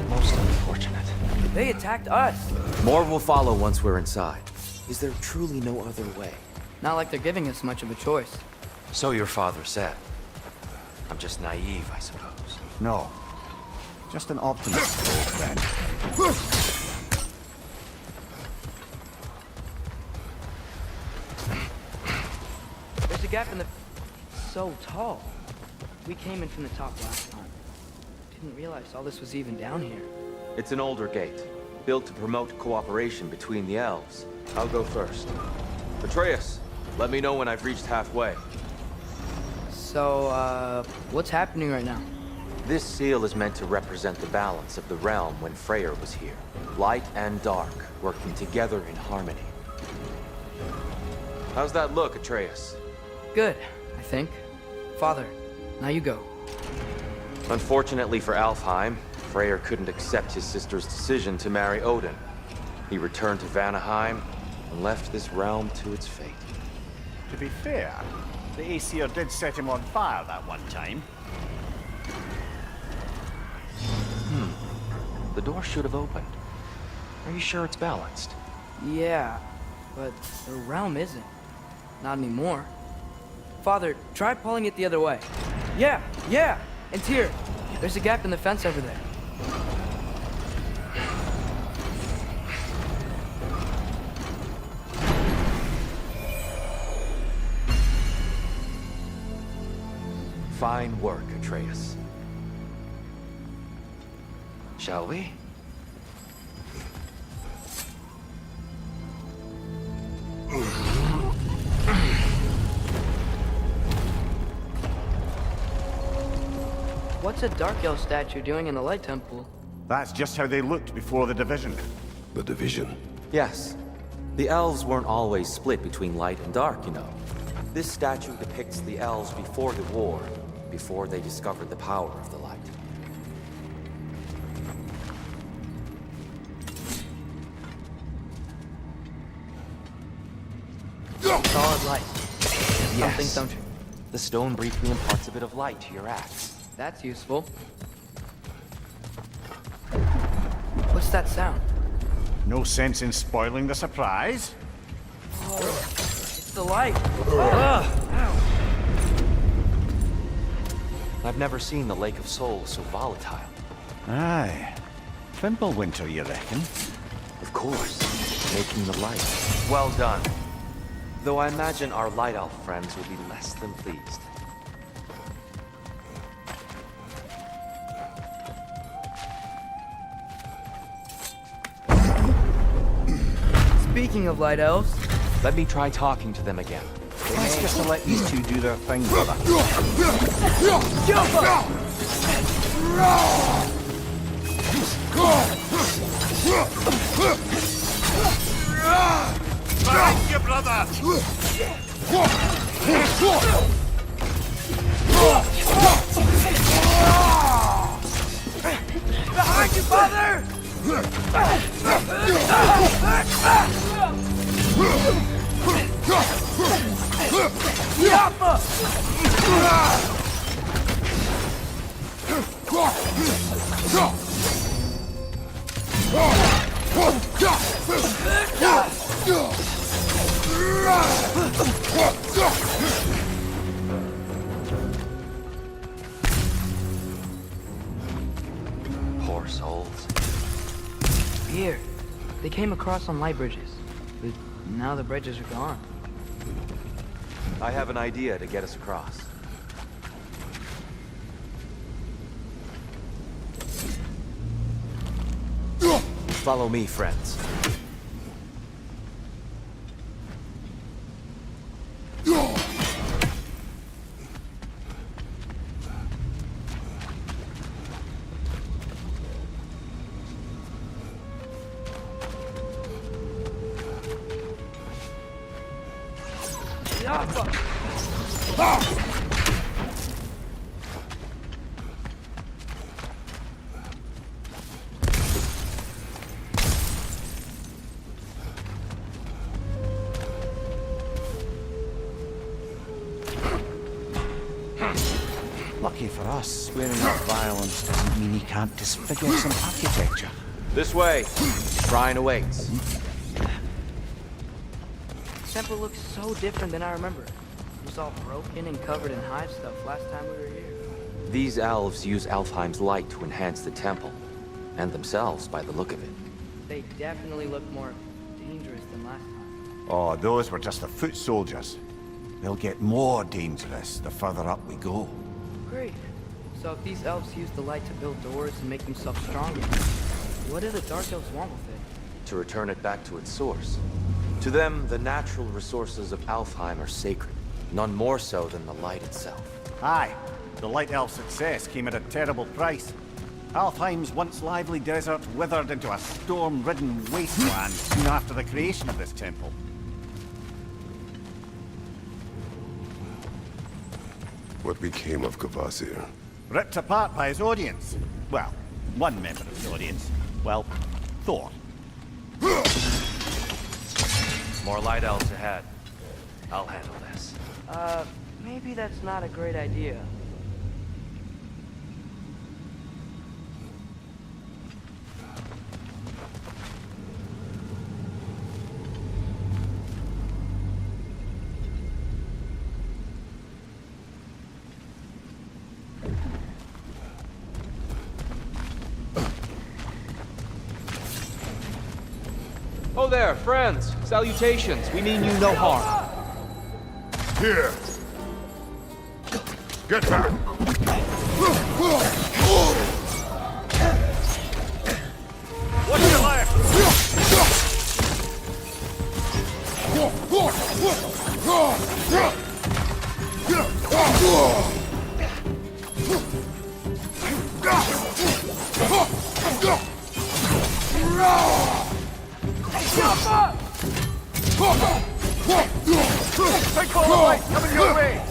Most unfortunate. They attacked us. More will follow once we're inside. Is there truly no other way? Not like they're giving us much of a choice. So your father said. I'm just naive, I suppose. No. Just an optimist, old friend. There's a gap in the... So tall. We came in from the top last time. Didn't realize all this was even down here. It's an older gate, built to promote cooperation between the elves. I'll go first. Atreus, let me know when I've reached halfway. So, what's happening right now? This seal is meant to represent the balance of the realm when Freyr was here. Light and dark, working together in harmony. How's that look, Atreus? Good, I think. Father, now you go. Unfortunately for Alfheim, Freyr couldn't accept his sister's decision to marry Odin. He returned to Vanaheim and left this realm to its fate. To be fair, the Aesir did set him on fire that one time. The door should have opened. Are you sure it's balanced? Yeah, but the realm isn't. Not anymore. Father, try pulling it the other way. Yeah! And here, there's a gap in the fence over there. Fine work, Atreus. Shall we? What's a Dark Elf statue doing in the Light Temple? That's just how they looked before the division. The division. Yes. The elves weren't always split between light and dark, you know. This statue depicts the elves before the war, before they discovered the power of the light. Solid light. Yes. Something, don't you? The stone briefly imparts a bit of light to your axe. That's useful. What's that sound? No sense in spoiling the surprise. It's the light. I've never seen the Lake of Souls so volatile. Aye. Fimbulwinter, you reckon? Of course. Making the light. Well done. Though I imagine our light elf friends will be less than pleased. Speaking of light elves, Let me try talking to them again. Let's just let these two do their thing, brother. Behind you, brother! behind you, father! Yappa! Poor souls. Here, they came across on light bridges, but now the bridges are gone. I have an idea to get us across. Follow me, friends. Lucky for us, swearing at violence doesn't mean he can't disfigure some architecture. This way. Shrine awaits. The temple looks so different than I remember. It was all broken and covered in hive stuff last time we were here. These elves use Alfheim's light to enhance the temple, and themselves by the look of it. They definitely look more dangerous than last time. Oh, those were just the foot soldiers. They'll get more dangerous the further up we go. Great. So if these elves use the light to build doors and make themselves stronger, what do the Dark Elves want with it? To return it back to its source. To them, the natural resources of Alfheim are sacred, none more so than the light itself. Aye, the Light Elf success came at a terrible price. Alfheim's once lively desert withered into a storm-ridden wasteland soon after the creation of this temple. What became of Kvasir? Ripped apart by his audience. Well, one member of the audience. Well, Thor. More light elves ahead. I'll handle this. Maybe that's not a great idea. Oh there, friends! Salutations! We mean you no harm. Here! Get back! What's your left? Take all the light coming your way!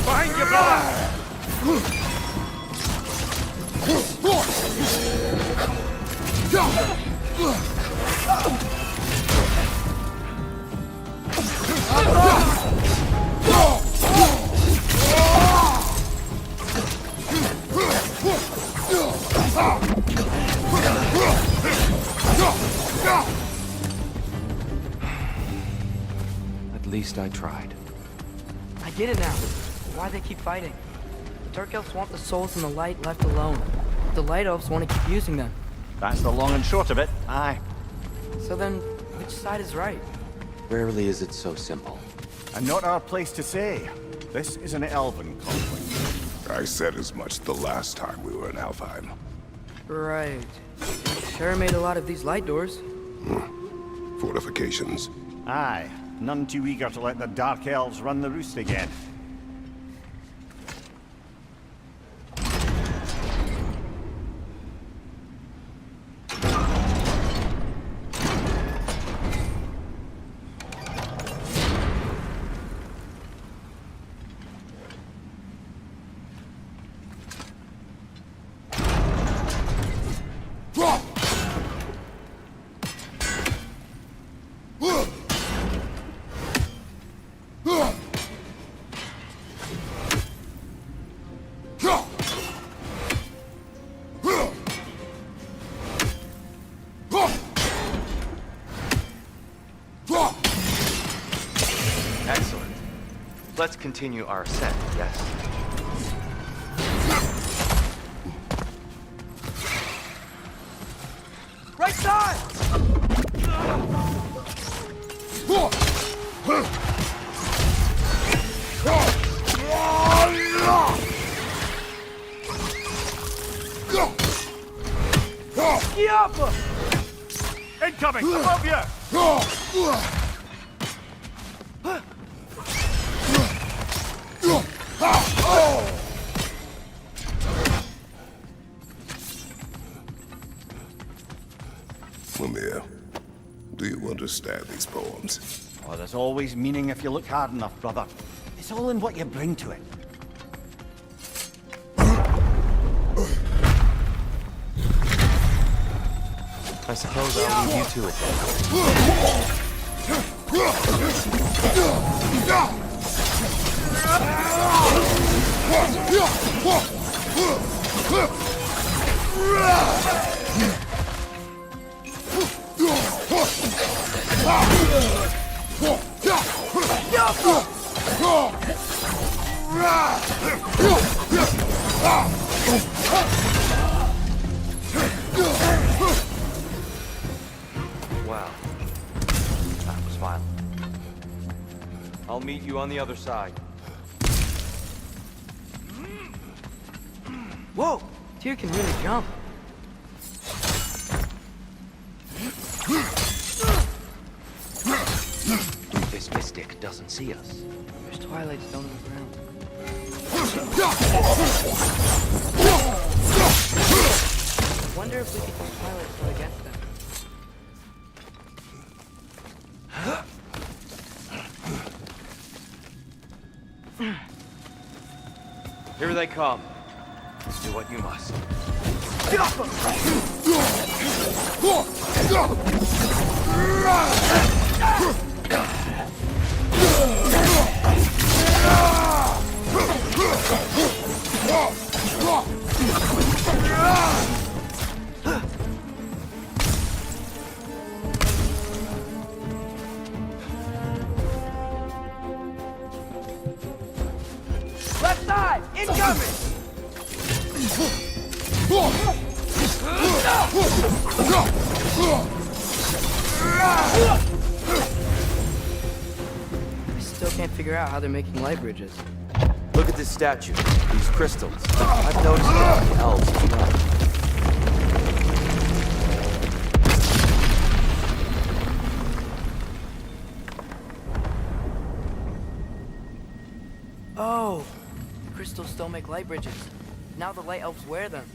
Behind you, brother! least I tried. I get it now. Why they keep fighting. The Dark Elves want the souls in the light left alone. The Light Elves want to keep using them. That's the long and short of it, aye. So then, which side is right? Rarely is it so simple. And not our place to say. This is an elven conflict. I said as much the last time we were in Alfheim. Right. Sure made a lot of these light doors. Fortifications. Aye, none too eager to let the Dark Elves run the roost again. Excellent. Let's continue our ascent, yes? Right side! Incoming! Above you! Mimir, do you understand these poems? Oh, there's always meaning if you look hard enough, brother. It's all in what you bring to it. I suppose I'll leave you to it then. Wow. That was violent. I'll meet you on the other side. Whoa! Tyr can really jump. This mystic doesn't see us. There's Twilight Stone on the ground. I wonder if we could use Twilight Stone against them. Here they come. Do what you must. Left side! Incoming! I still can't figure out how they're making light bridges. Look at this statue. These crystals. I've noticed that the elves as well. Oh! The crystals still make light bridges. Now the light elves wear them.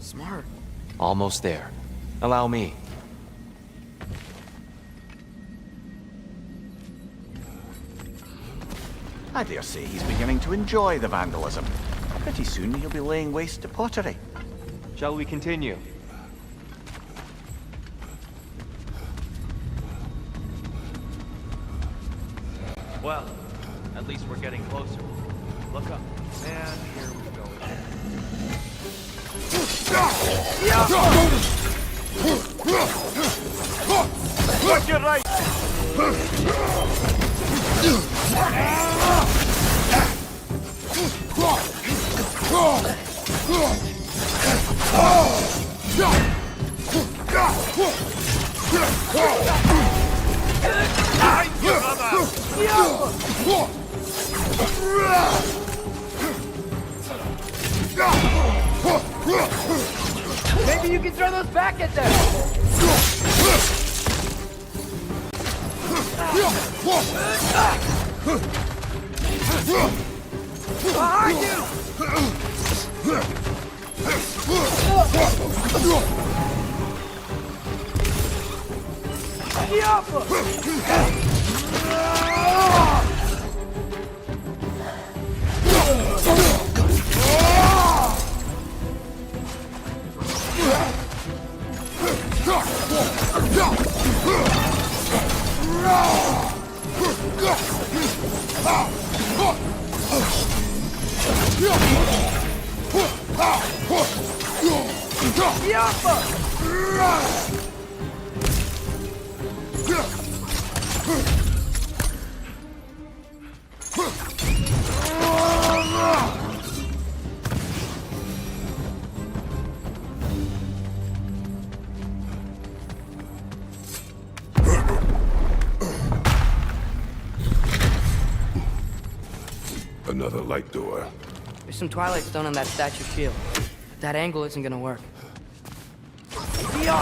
Smart. Almost there. Allow me. I dare say he's beginning to enjoy the vandalism. Pretty soon he'll be laying waste to pottery. Shall we continue? Well, at least we're getting closer. Look up. And here we go again. Watch your right! Maybe you can throw those back at them! Behind Another light door. There's some Twilight Stone on that statue shield. But that angle isn't gonna work. Do you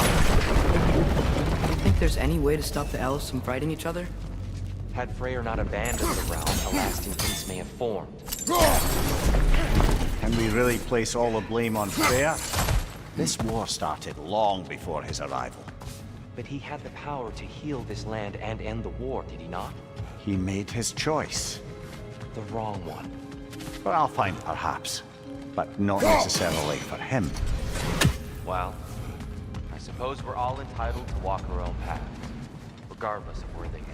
think there's any way to stop the elves from fighting each other? Had Freyr not abandoned the realm, a lasting peace may have formed. Can we really place all the blame on Freya? This war started long before his arrival. But he had the power to heal this land and end the war, did he not? He made his choice. The wrong one. For Alfheim, perhaps. But not necessarily for him. Well, I suppose we're all entitled to walk our own paths, regardless of where they end.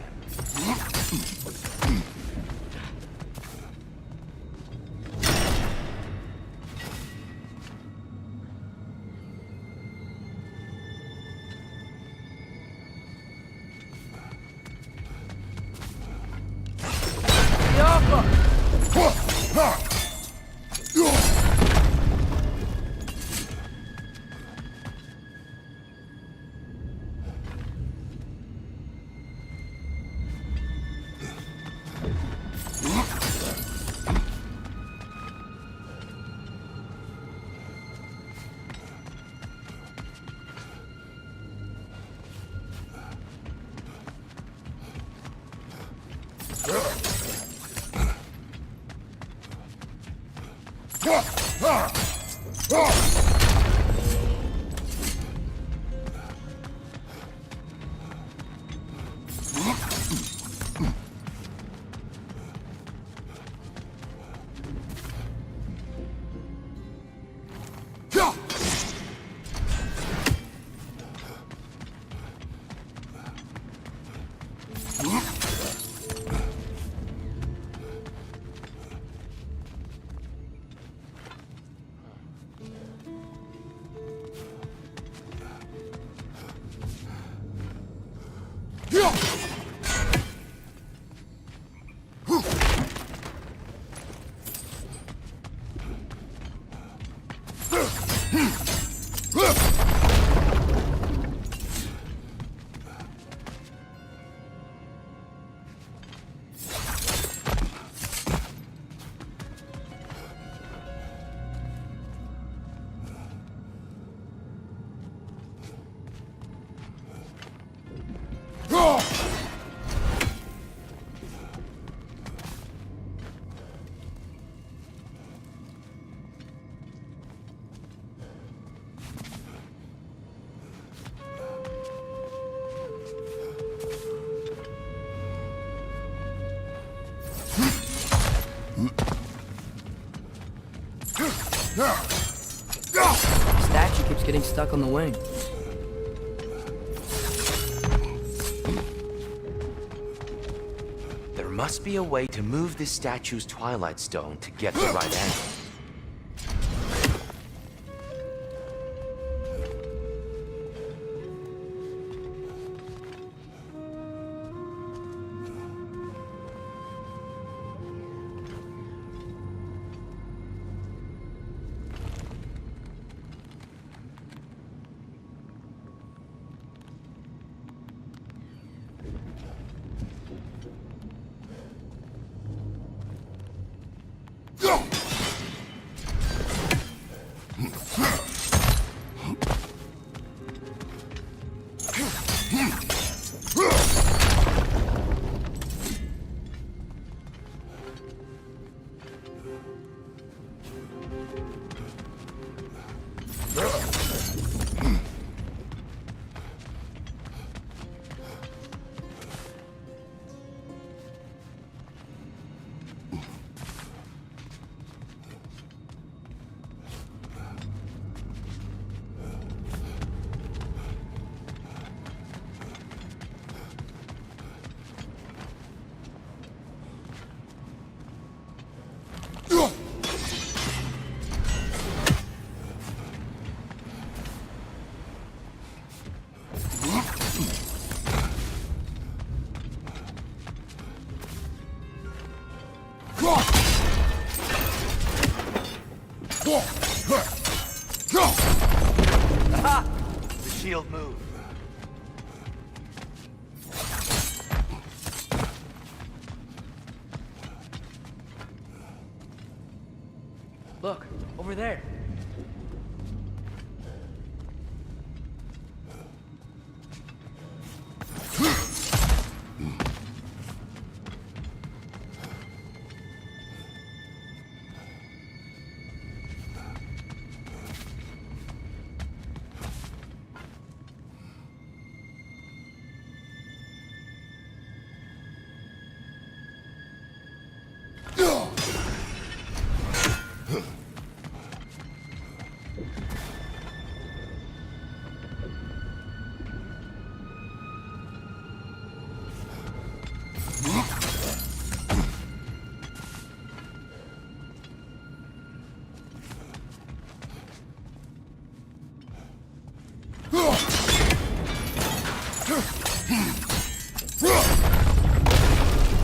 The statue keeps getting stuck on the wing. There must be a way to move this statue's Twilight Stone to get the right angle. Aha! The shield moved. Look, over there.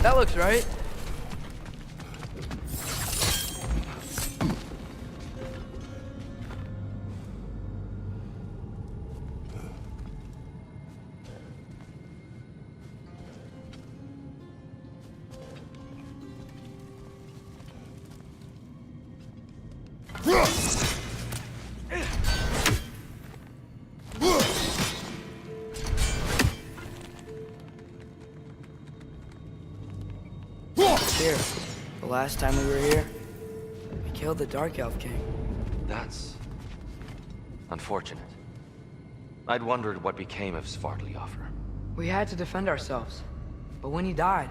That looks right. Here, the last time we were here, we killed the Dark Elf King. That's unfortunate. I'd wondered what became of Svartalfur. We had to defend ourselves. But when he died,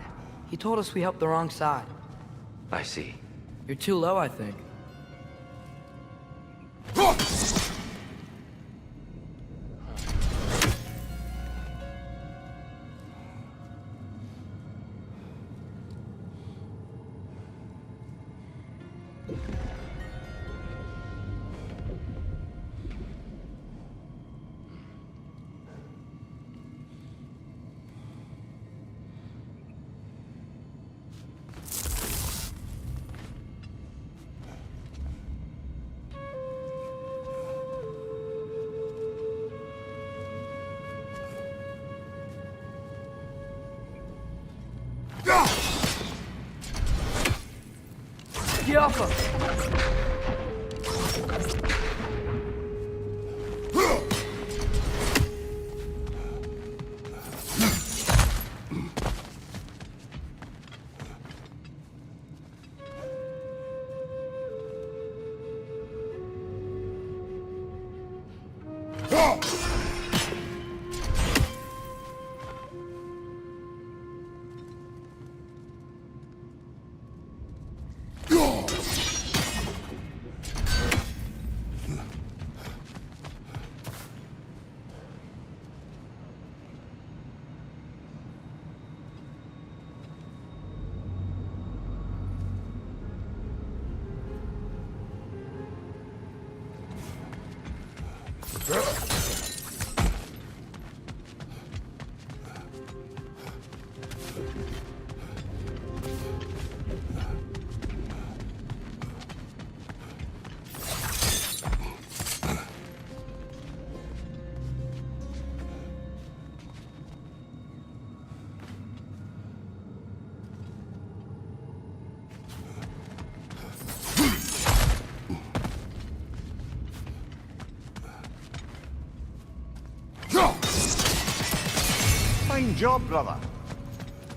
he told us we helped the wrong side. I see. You're too low, I think. Get off him! Fine job, brother.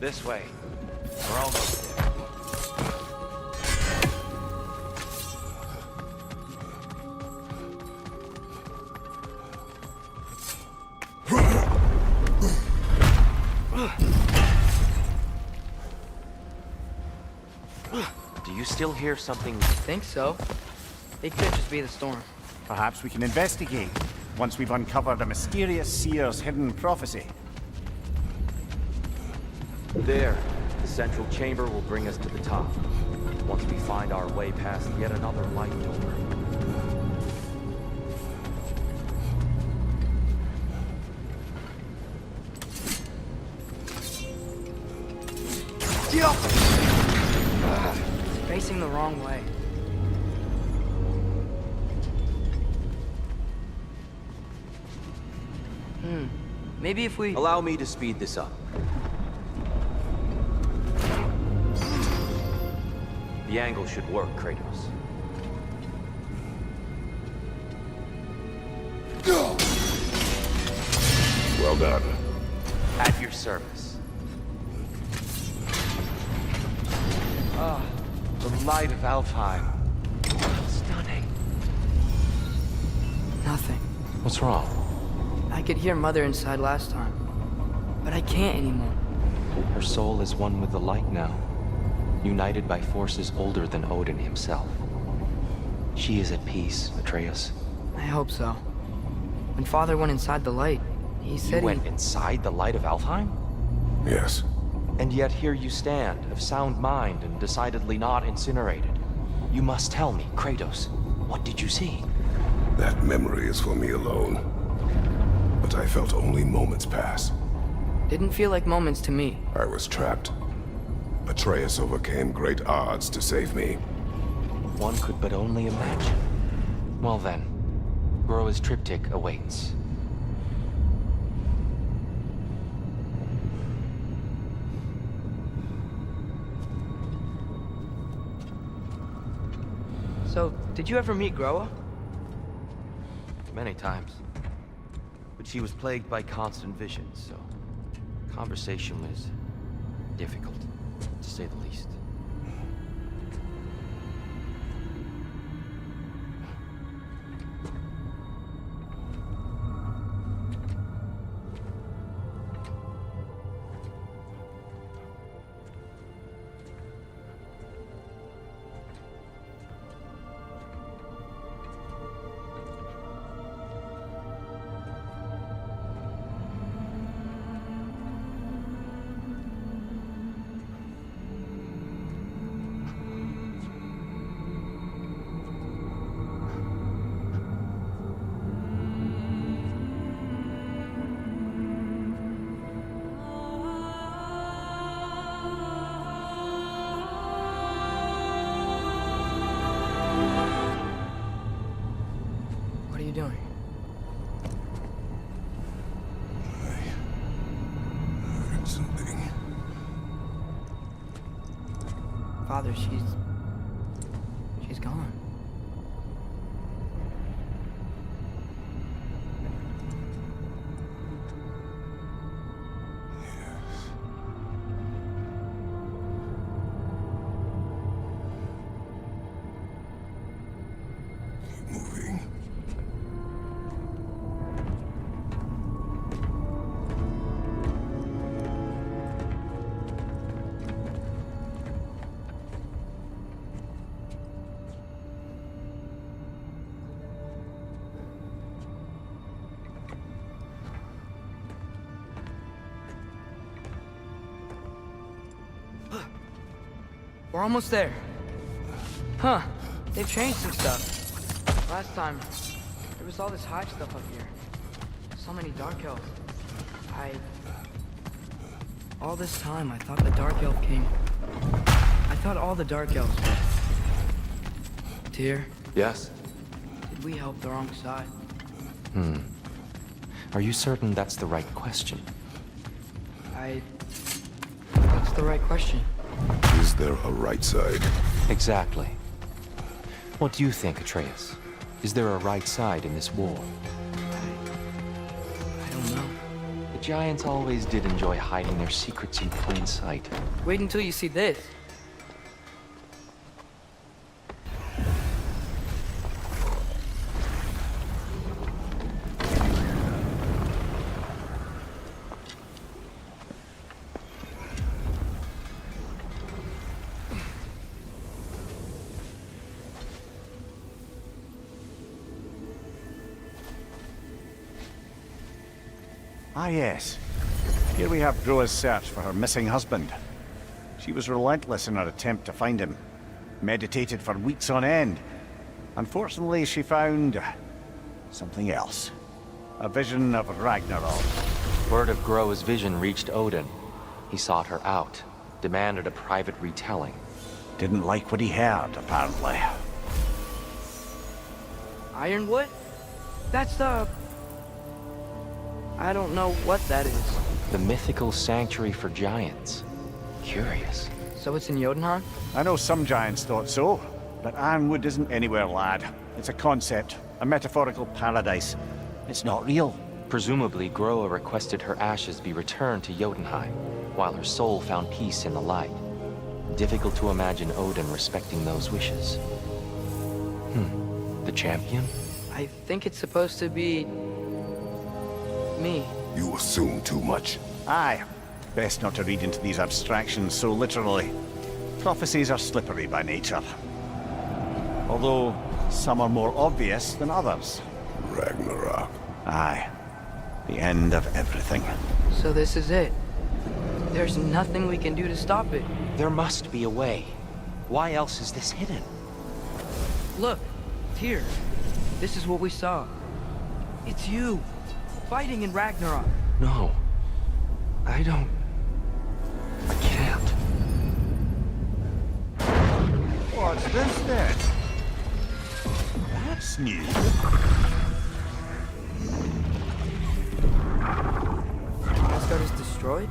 This way. We're almost there. Do you still hear something? Think so. It could just be the storm. Perhaps we can investigate once we've uncovered a mysterious seer's hidden prophecy. There. The central chamber will bring us to the top. Once we find our way past yet another light door. Facing the wrong way. Maybe if we... Allow me to speed this up. The angle should work, Kratos. Well done. At your service. The light of Alfheim. Stunning. Nothing. What's wrong? I could hear Mother inside last time, but I can't anymore. Her soul is one with the light now, united by forces older than Odin himself. She is at peace, Atreus. I hope so. When Father went inside the light, he said You went inside the light of Alfheim? Yes. And yet here you stand, of sound mind and decidedly not incinerated. You must tell me, Kratos, what did you see? That memory is for me alone. But I felt only moments pass. Didn't feel like moments to me. I was trapped. Atreus overcame great odds to save me. One could but only imagine. Well then, Groa's triptych awaits. So, did you ever meet Groa? Many times. But she was plagued by constant visions, so conversation was difficult, to say the least. What are you doing? I heard something. Father, she's gone. Keep moving. We're almost there. Huh. They've changed some stuff. Last time, there was all this hive stuff up here. So many Dark Elves. All this time, I thought the Dark Elf came. I thought all the Dark Elves were. Tyr, Yes? did we help the wrong side? Are you certain that's the right question? That's the right question. Is there a right side? Exactly. What do you think, Atreus? Is there a right side in this war? I don't know. The Giants always did enjoy hiding their secrets in plain sight. Wait until you see this. Ah, yes. Here we have Groa's search for her missing husband. She was relentless in her attempt to find him. Meditated for weeks on end. Unfortunately, she found something else. A vision of Ragnarok. Word of Groa's vision reached Odin. He sought her out, demanded a private retelling. Didn't like what he heard, apparently. Ironwood? That's the... I don't know what that is. The mythical sanctuary for giants. Curious. So it's in Jotunheim? I know some giants thought so, but Ironwood isn't anywhere, lad. It's a concept, a metaphorical paradise. It's not real. Presumably, Groa requested her ashes be returned to Jotunheim, while her soul found peace in the light. Difficult to imagine Odin respecting those wishes. The champion? I think it's supposed to be... me. You assume too much. Aye. Best not to read into these abstractions so literally. Prophecies are slippery by nature. Although, some are more obvious than others. Ragnarok. Aye. The end of everything. So this is it. There's nothing we can do to stop it. There must be a way. Why else is this hidden? Look, Tyr. This is what we saw. It's you, fighting in Ragnarok. No. I don't... I can't. What's this then? That's new. Asgard is destroyed?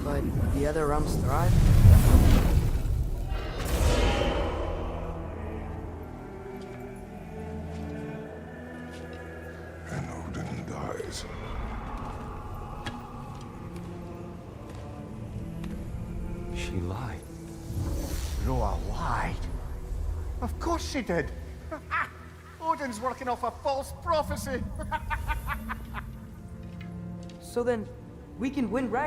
But the other realms thrive? And Odin dies. She lied. Roa lied. Of course she did. Odin's working off a false prophecy. So then, we can win Ragnarok.